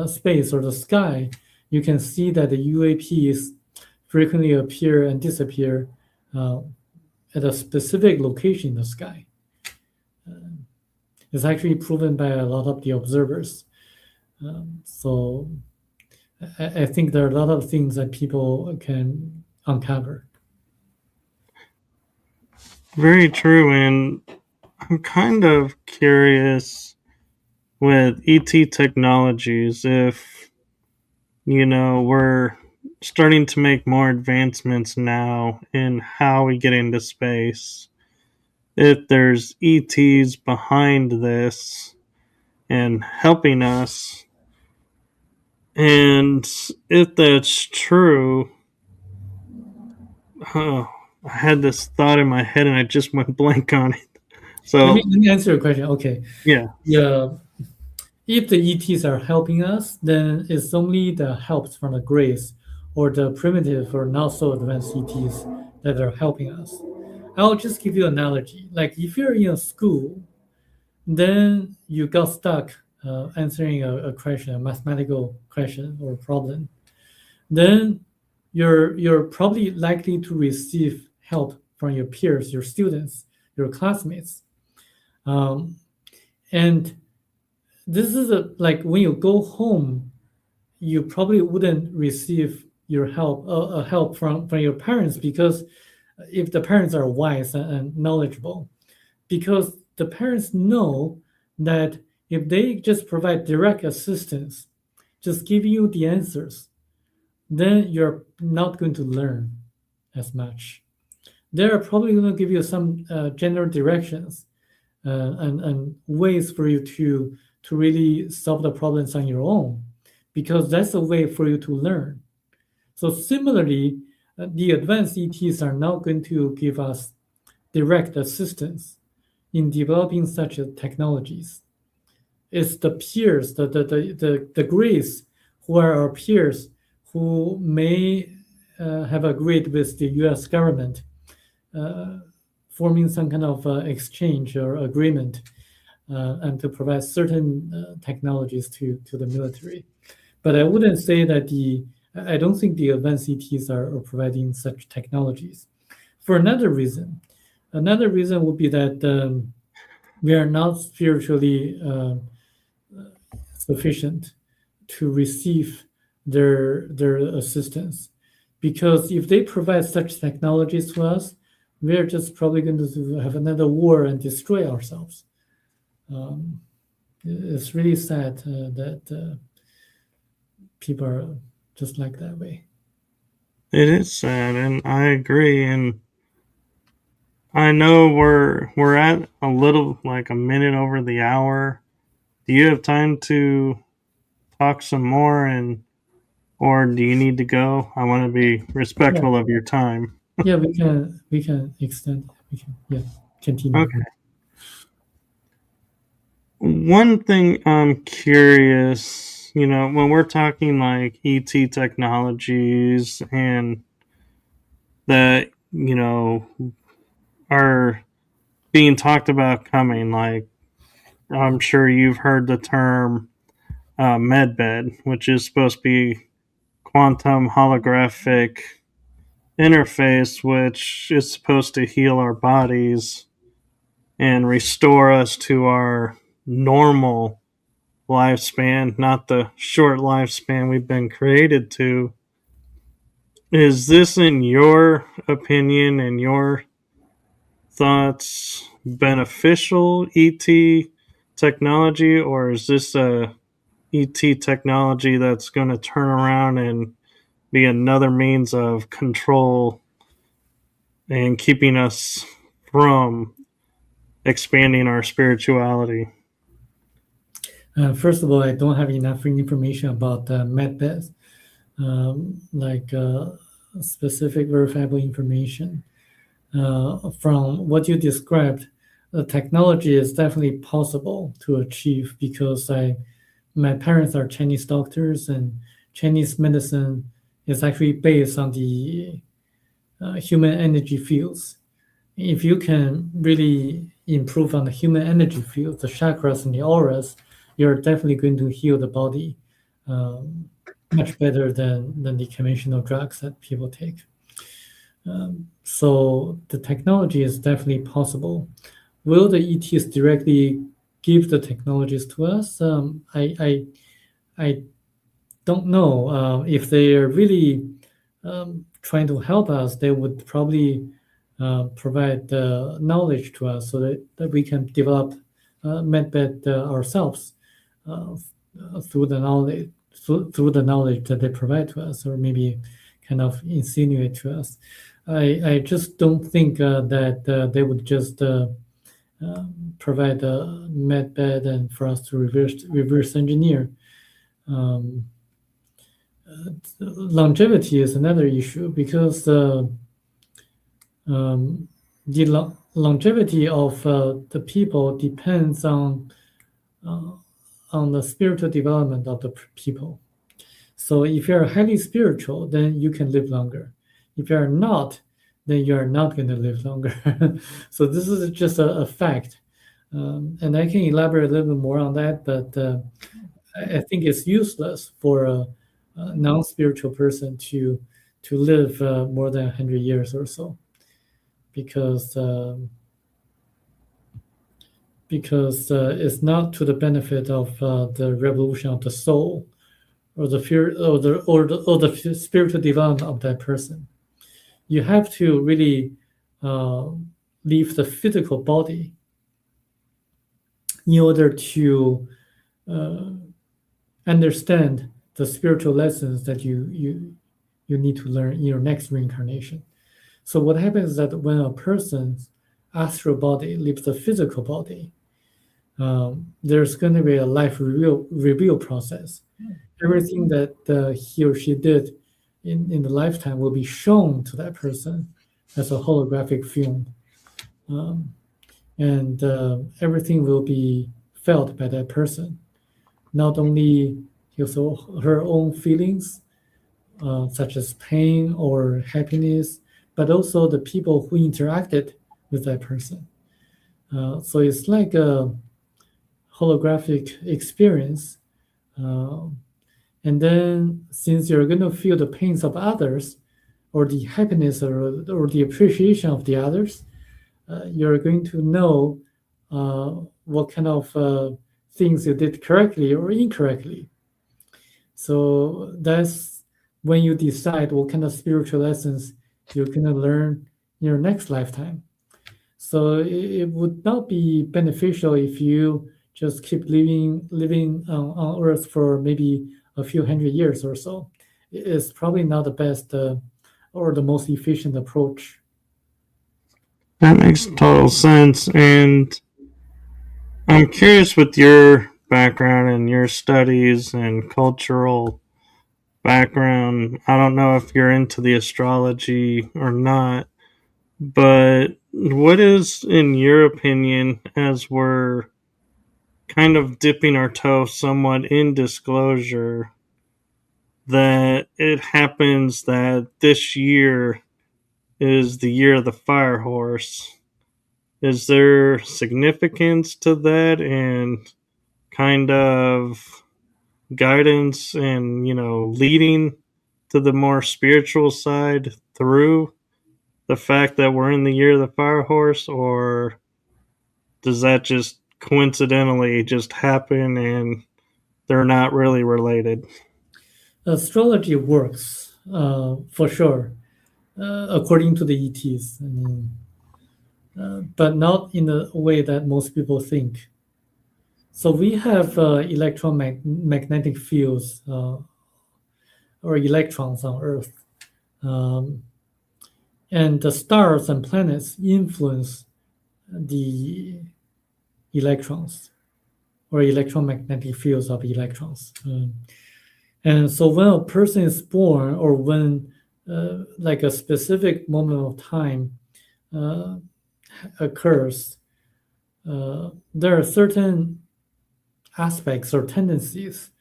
space or the sky, you can see that the UAPs frequently appear and disappear uh, at a specific location in the sky. It's actually proven by a lot of the observers. So I think there are a lot of things that people can uncover. Very true. And I'm kind of curious with ET technologies if, we're starting to make more advancements now in how we get into space. If there's ETs behind this and helping us, and if that's true, oh, I had this thought in my head and I just went blank on it. So, Let me answer your question. Okay, yeah, yeah. If the ETs are helping us, then it's only the helps from the grace or the primitive or not so advanced ETs that are helping us. I'll just give you an analogy. Like if you're in a school, then you got stuck answering a question, a mathematical question or problem, then you're probably likely to receive help from your peers, your students, your classmates. Um, and this is like when you go home, you probably wouldn't receive your help from your parents, because if the parents are wise and knowledgeable, because the parents know that if they just provide direct assistance, just giving you the answers, then you're not going to learn as much. They're probably going to give you some general directions and ways for you to really solve the problems on your own, because that's a way for you to learn. So similarly, the advanced ETs are not going to give us direct assistance in developing such technologies. It's the peers, the Greeks who are our peers, who may have agreed with the US government, uh, forming some kind of exchange or agreement, and to provide certain technologies to the military. But I wouldn't say that I don't think the advanced ETs are providing such technologies. For another reason, would be that we are not spiritually sufficient to receive their assistance, because if they provide such technologies to us, we're just probably going to have another war and destroy ourselves. It's really sad that people are just like that way. It is sad, and I agree. And I know we're at a little like a minute over the hour. Do you have time to talk some more, and or do you need to go? I want to be Yeah, respectful of your time. yeah, we can extend. We can, yeah, continue. Okay. One thing I'm curious, when we're talking like ET technologies and that, are being talked about coming, like I'm sure you've heard the term medbed, which is supposed to be quantum holographic interface, which is supposed to heal our bodies and restore us to our normal lifespan, not the short lifespan we've been created to. Is this, in your opinion and your thoughts, beneficial ET technology, or is this a ET technology that's going to turn around and be another means of control and keeping us from expanding our spirituality? First of all, I don't have enough information about medbeds, like specific verifiable information. From what you described, the technology is definitely possible to achieve, because my parents are Chinese doctors, and Chinese medicine is actually based on the human energy fields. If you can really improve on the human energy field, the chakras and the auras, you're definitely going to heal the body much better than the conventional drugs that people take. So the technology is definitely possible. Will the ETs directly give the technologies to us? I don't know. If they are really trying to help us, they would probably provide the knowledge to us, so that we can develop medbed ourselves uh, through the knowledge through the knowledge that they provide to us, or maybe kind of insinuate to us. I just don't think that they would just provide a medbed and for us to reverse engineer. Um, Longevity is another issue, because um, the longevity of the people depends uh, on the spiritual development of the people. So if you're highly spiritual, then you can live longer. If you're not, then you are not going to live longer. So this is just a fact. And I can elaborate a little bit more on that, but I think it's useless for a non-spiritual person to live more than 100 years or so, because it's not to the benefit of the revolution of the soul, or the fear, or the spiritual development of that person. You have to really uh, leave the physical body in order to uh, understand the spiritual lessons that you need to learn in your next reincarnation. So what happens is that when a person's astral body leaves the physical body, there's going to be a life review process. Everything that he or she did in the lifetime will be shown to that person as a holographic film. Um, and everything will be felt by that person, not only her own feelings, such as pain or happiness, but also the people who interacted with that person. So it's like a holographic experience. Uh, and then, since you're going to feel the pains of others, or the happiness or the appreciation of the others, you're going to know what kind of things you did correctly or incorrectly. So that's when you decide what kind of spiritual lessons you're going to learn in your next lifetime. So it would not be beneficial if you just keep living on Earth for maybe a few hundred years or so. It's probably not the best or the most efficient approach. That makes total sense. And I'm curious with your background and your studies and cultural background. I don't know if you're into the astrology or not, but what is, in your opinion, as we're kind of dipping our toe somewhat in disclosure, that it happens that this year is the year of the fire horse? Is there significance to that and kind of guidance and, leading to the more spiritual side through the fact that we're in the year of the fire horse, or does that just coincidentally just happen and they're not really related? Astrology works for sure, according to the ETs. I mean, but not in the way that most people think. So we have electromagnetic fields or electrons on Earth, um, and the stars and planets influence the electrons or electromagnetic fields of electrons. And so when a person is born, or when like a specific moment of time uh, occurs, there are certain aspects or tendencies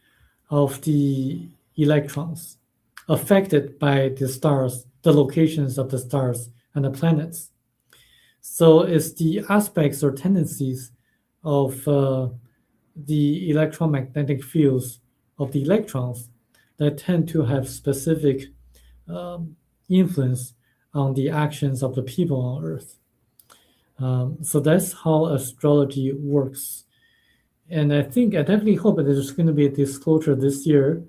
of the electrons affected by the stars, the locations of the stars and the planets. So it's the aspects or tendencies of the electromagnetic fields of the electrons that tend to have specific influence on the actions of the people on Earth. So that's how astrology works. And I definitely hope that there's going to be a disclosure this year.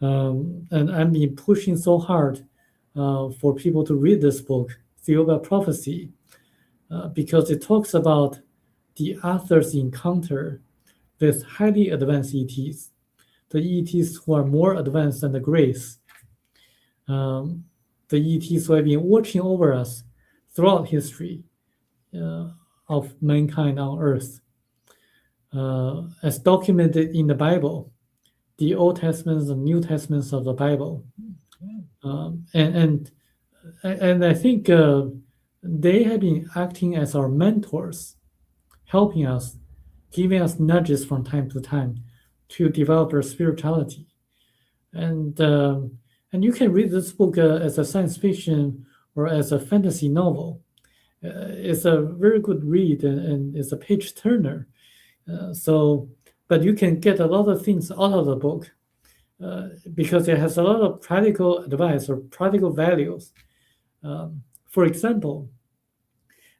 And I've been pushing so hard for people to read this book, Theoba Prophecy, because it talks about the author's encounter with highly advanced ETs, the ETs who are more advanced than the Greys, the ETs who have been watching over us throughout history of mankind on Earth, as documented in the Bible, the Old Testaments and New Testaments of the Bible, and I think they have been acting as our mentors, helping us, giving us nudges from time to time to develop our spirituality. And you can read this book as a science fiction or as a fantasy novel. It's a very good read, and it's a page turner. But you can get a lot of things out of the book because it has a lot of practical advice or practical values. For example,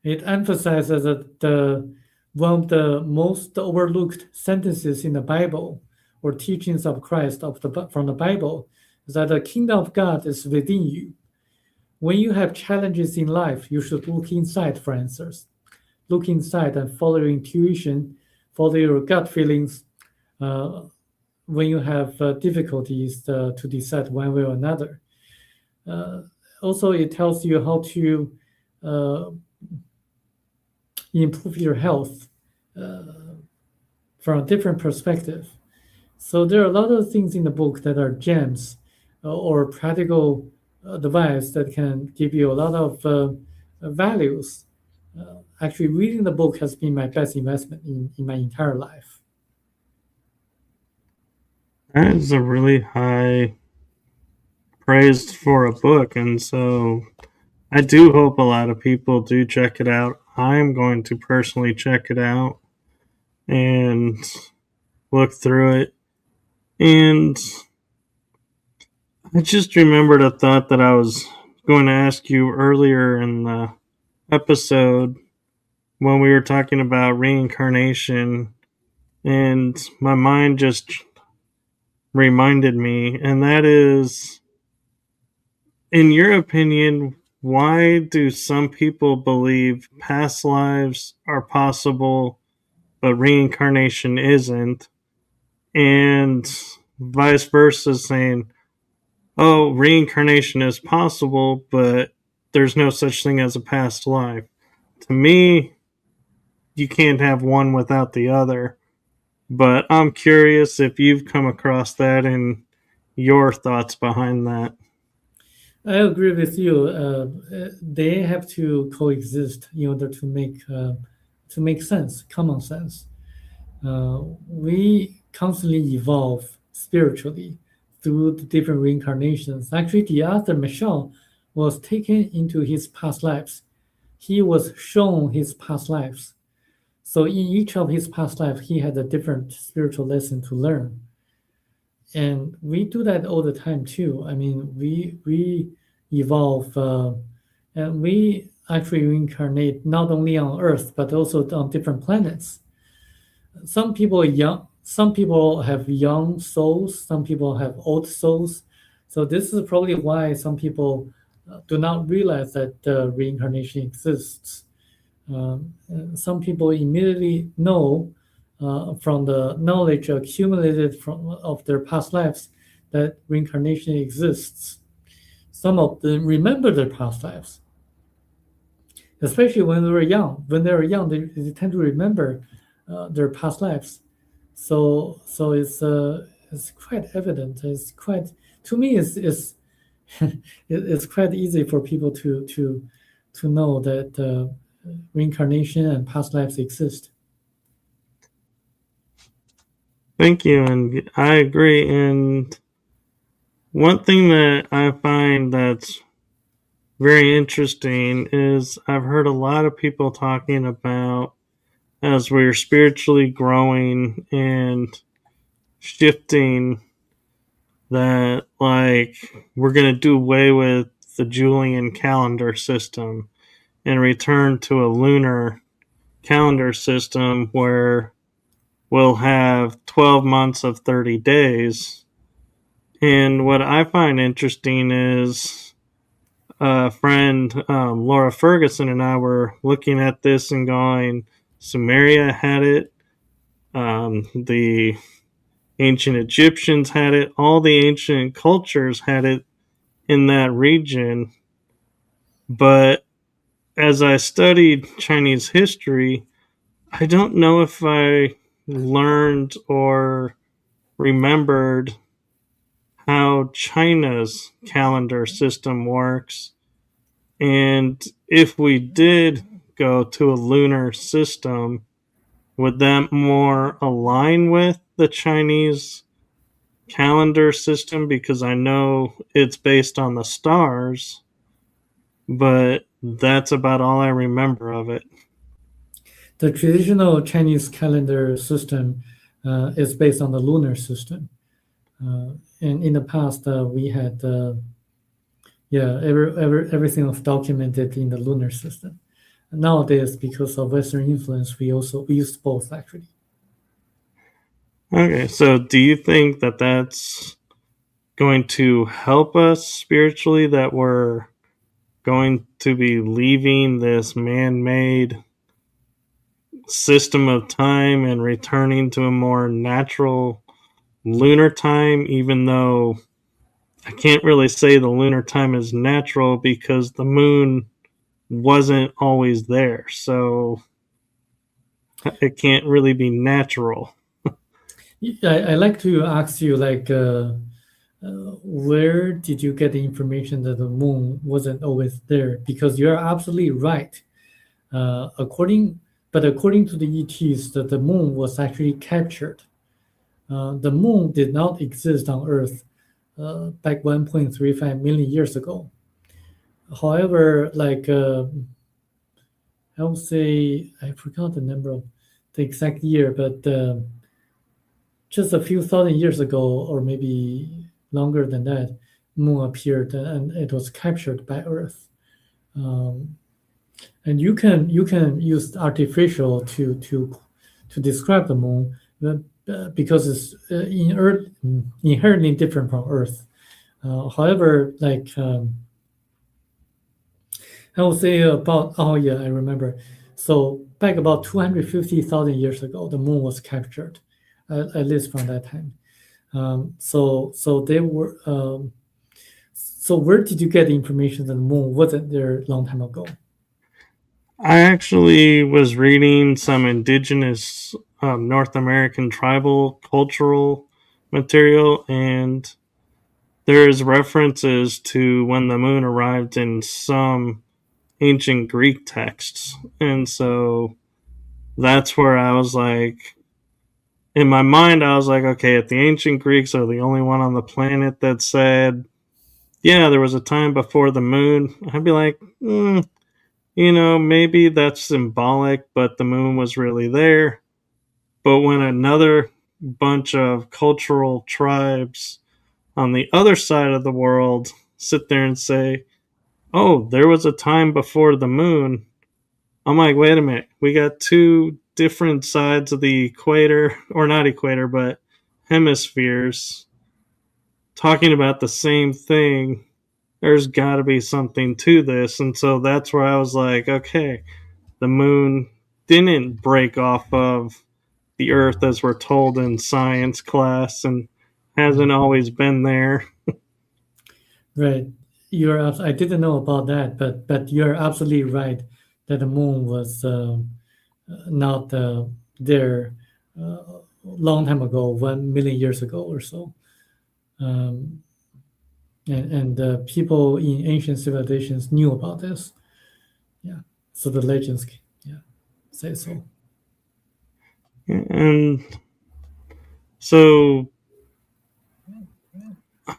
it emphasizes that one of the most overlooked sentences in the Bible or teachings of Christ from the Bible is that the kingdom of God is within you. When you have challenges in life, you should look inside for answers. Look inside and follow your intuition, follow your gut feelings when you have difficulties to decide one way or another. Also, it tells you how to improve your health from a different perspective. So there are a lot of things in the book that are gems or practical advice that can give you a lot of values. Actually, reading the book has been my best investment in my entire life. That is a really high praise for a book, and so I do hope a lot of people do check it out. I'm going to personally check it out and look through it. And I just remembered a thought that I was going to ask you earlier in the episode when we were talking about reincarnation, and my mind just reminded me, and that is, in your opinion, why do some people believe past lives are possible but reincarnation isn't? And vice versa, saying, oh, reincarnation is possible, but there's no such thing as a past life. To me, you can't have one without the other. But I'm curious if you've come across that and your thoughts behind that. I agree with you. They have to coexist in order to make sense, common sense. We constantly evolve spiritually through the different reincarnations. Actually, the author Michel was taken into his past lives. He was shown his past lives. So in each of his past lives, he had a different spiritual lesson to learn. And we do that all the time too. I mean, we evolve, and we actually reincarnate not only on Earth but also on different planets. Some people have young souls, some people have old souls. So this is probably why some people do not realize that reincarnation exists. Some people immediately know from the knowledge accumulated from of their past lives that reincarnation exists. Some of them remember their past lives, especially when they were young. When they were young, they tend to remember their past lives. So it's quite evident. It's quite to me it's it's quite easy for people to know that reincarnation and past lives exist. Thank you, and I agree. And one thing that I find that's very interesting is I've heard a lot of people talking about as we're spiritually growing and shifting that, like, we're going to do away with the Julian calendar system and return to a lunar calendar system where we'll have 12 months of 30 days. And what I find interesting is a friend, Laura Ferguson, and I were looking at this and going, Sumeria had it, the ancient Egyptians had it, all the ancient cultures had it in that region. But as I studied Chinese history, I don't know if I learned or remembered how China's calendar system works. And if we did go to a lunar system, would that more align with the Chinese calendar system? Because I know it's based on the stars, but that's about all I remember of it. The traditional Chinese calendar system is based on the lunar system. And in the past, we had everything was documented in the lunar system. Nowadays, because of Western influence, we use both actually. Okay, so do you think that that's going to help us spiritually, that we're going to be leaving this man-made system of time and returning to a more natural lunar time, even though I can't really say the lunar time is natural because the moon wasn't always there, so it can't really be natural. I like to ask you, like, where did you get the information that the moon wasn't always there? Because you're absolutely right. According to the ETs, that the moon was actually captured. The moon did not exist on Earth back 1.35 million years ago. However, like I would say, I forgot the number of the exact year, but just a few thousand years ago, or maybe longer than that, moon appeared and it was captured by Earth. Um, and you can use artificial to describe the moon, because it's in Earth inherently different from Earth. However, like I would say about, oh yeah, I remember. So back about 250,000 years ago, the moon was captured, at least from that time. So they were. So where did you get the information that the moon wasn't there a long time ago? I actually was reading some indigenous North American tribal cultural material, and there's references to when the moon arrived in some ancient Greek texts. And so that's where I was like, in my mind, I was like, okay, if the ancient Greeks are the only one on the planet that said, yeah, there was a time before the moon, I'd be like, maybe that's symbolic, but the moon was really there. But when another bunch of cultural tribes on the other side of the world sit there and say, oh, there was a time before the moon, I'm like, wait a minute. We got two different sides of the equator, or not equator, but hemispheres talking about the same thing. There's got to be something to this. And so that's where I was like, okay, the moon didn't break off of the earth as we're told in science class and hasn't always been there. Right. I didn't know about that, but you're absolutely right that the moon was not there long time ago, 1 million years ago or so. Um, and people in ancient civilizations knew about this. Yeah. So the legends, yeah, say so. And so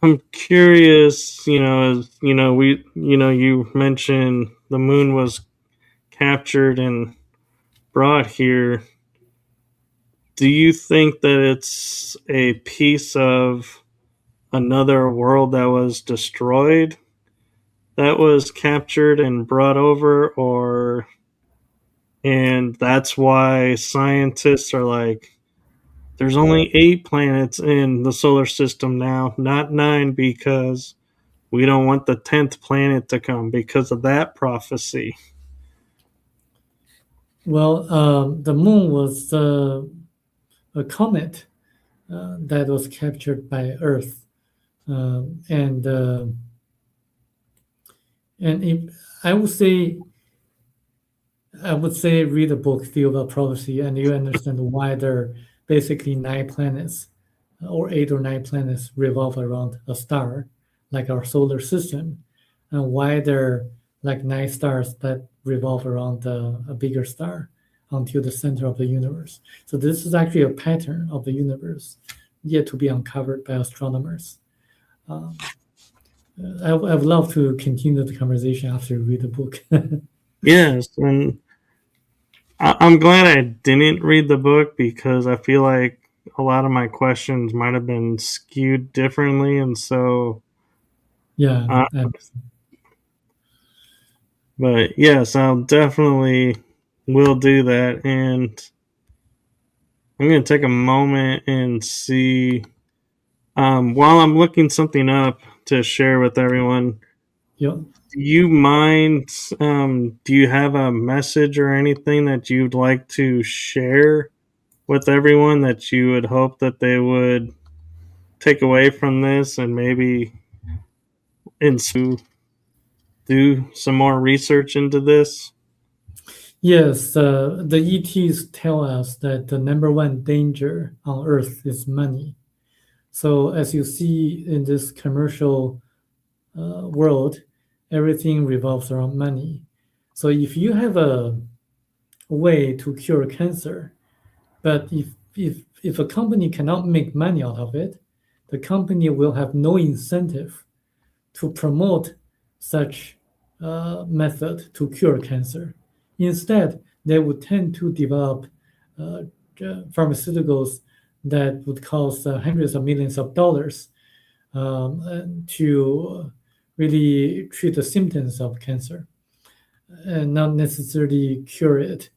I'm curious, as you mentioned the moon was captured and brought here. Do you think that it's a piece of another world that was destroyed that was captured and brought over, or and that's why scientists are like, there's only 8 planets in the solar system now, not 9, because we don't want the 10th planet to come because of that prophecy. Well, the moon was a comet that was captured by Earth, um, and uh, and I would say read the book Theory of Prophecy, and you understand why there are basically 9 planets, or 8 or 9 planets revolve around a star, like our solar system, and why there are like 9 stars that revolve around a bigger star until the center of the universe. So this is actually a pattern of the universe yet to be uncovered by astronomers. Um, I would love to continue the conversation after you read the book. Yes, and I'm glad I didn't read the book because I feel like a lot of my questions might have been skewed differently, and so. Yeah, Uh, but yes, I'll definitely will do that, and I'm gonna take a moment and see. While I'm looking something up to share with everyone, yeah. do you mind? Do you have a message or anything that you'd like to share with everyone that you would hope that they would take away from this and maybe do some more research into this? Yes, the ETs tell us that the number one danger on Earth is money. So, as you see in this commercial world, everything revolves around money. So, if you have a way to cure cancer, but if a company cannot make money out of it, the company will have no incentive to promote such method to cure cancer. Instead, they would tend to develop uh, pharmaceuticals that would cost hundreds of millions of dollars to really treat the symptoms of cancer and not necessarily cure it.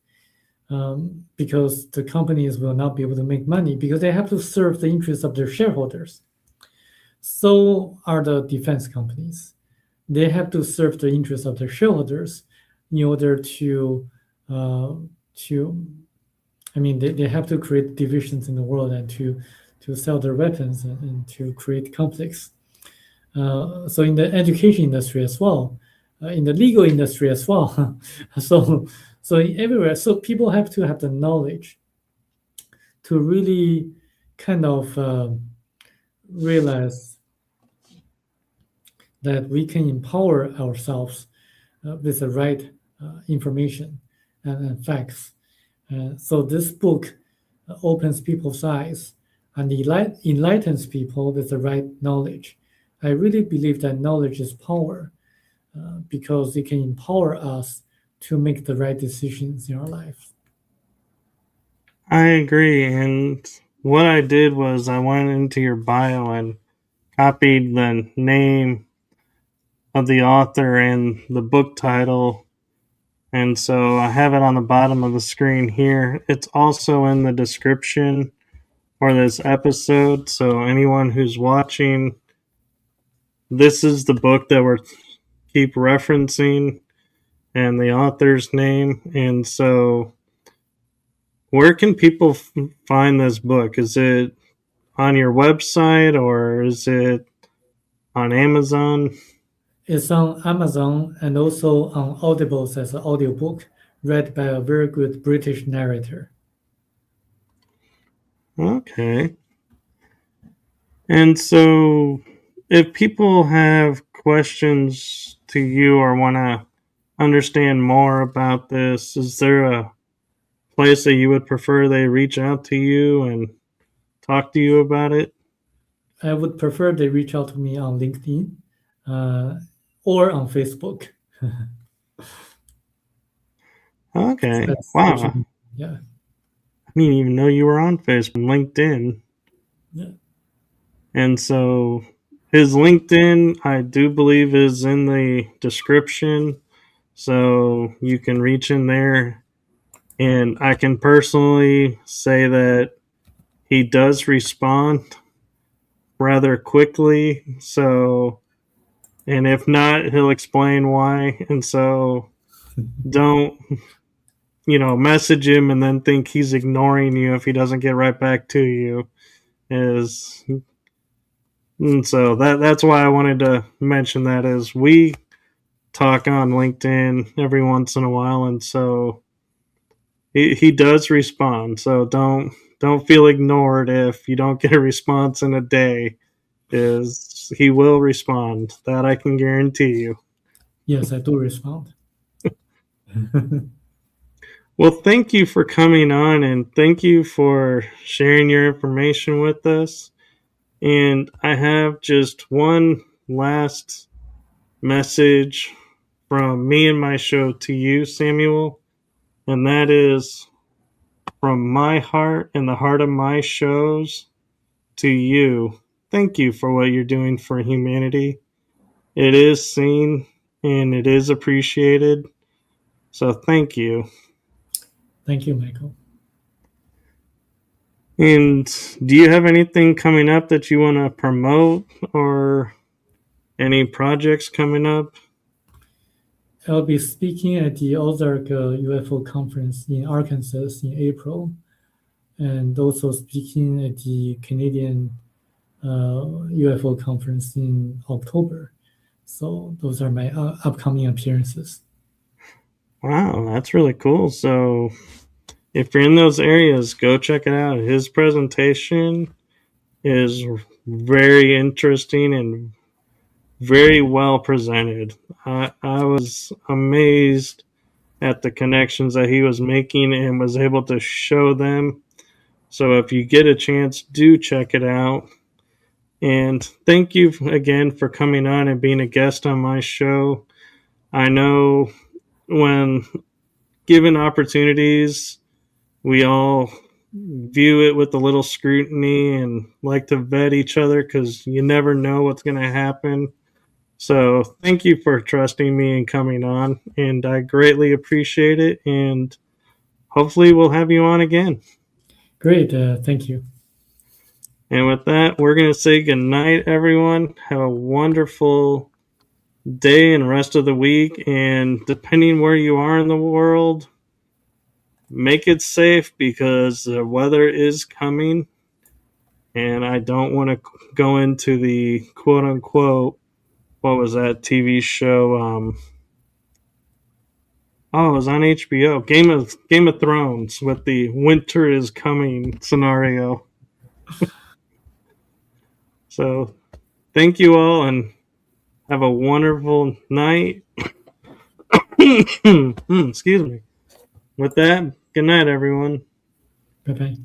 Because the companies will not be able to make money because they have to serve the interests of their shareholders. So are the defense companies. They have to serve the interests of their shareholders in order uh, to they have to create divisions in the world and to sell their weapons and to create conflicts. So in the education industry as well, in the legal industry as well. so so everywhere. So people have to have the knowledge to really kind of realize that we can empower ourselves with the right information and facts. So this book opens people's eyes and enlightens people with the right knowledge. I really believe that knowledge is power because it can empower us to make the right decisions in our life. I agree. And what I did was I went into your bio and copied the name of the author and the book title. And so I have it on the bottom of the screen here. It's also in the description for this episode. So anyone who's watching, this is the book that we're keep referencing and the author's name. And so where can people find this book? Is it on your website or is it on Amazon? It's on Amazon and also on Audibles as an audiobook read by a very good British narrator. Okay. And so if people have questions to you or want to understand more about this, is there a place that you would prefer they reach out to you and talk to you about it? I would prefer they reach out to me on LinkedIn uh, or on Facebook. Okay. That's Wow. usually, yeah. I didn't even know you were on Facebook, LinkedIn. Yeah. And so his LinkedIn, I do believe, is in the description. So you can reach in there. And I can personally say that he does respond rather quickly. So, and if not, he'll explain why. And so don't, message him and then think he's ignoring you if he doesn't get right back to you. Is And so that's why I wanted to mention that is we talk on LinkedIn every once in a while, and so he does respond. So don't feel ignored if you don't get a response in a day. Is he will respond? That I can guarantee you. Yes, I do respond. Well, thank you for coming on, and thank you for sharing your information with us. And I have just one last message from me and my show to you, Samuel, and that is from my heart and the heart of my shows to you. Thank you for what you're doing for humanity. It is seen and it is appreciated. So thank you. Thank you, Michael. And do you have anything coming up that you want to promote or any projects coming up? I'll be speaking at the Ozark UFO conference in Arkansas in April, and also speaking at the Canadian UFO conference in October. So those are my upcoming appearances. Wow, that's really cool. So if you're in those areas, go check it out. His presentation is very interesting and very well presented. I was amazed at the connections that he was making and was able to show them. So if you get a chance, do check it out. And thank you again for coming on and being a guest on my show. I know when given opportunities, we all view it with a little scrutiny and like to vet each other because you never know what's going to happen. So thank you for trusting me and coming on, and I greatly appreciate it. And hopefully, we'll have you on again. Great. Thank you. And with that, we're going to say good night, everyone. Have a wonderful day and rest of the week. And depending where you are in the world, make it safe because the weather is coming. And I don't want to go into the quote unquote, what was that TV show? Oh, it was on HBO. Game of Thrones with the winter is coming scenario. So thank you all and have a wonderful night. Excuse me. With that, good night, everyone. Bye bye.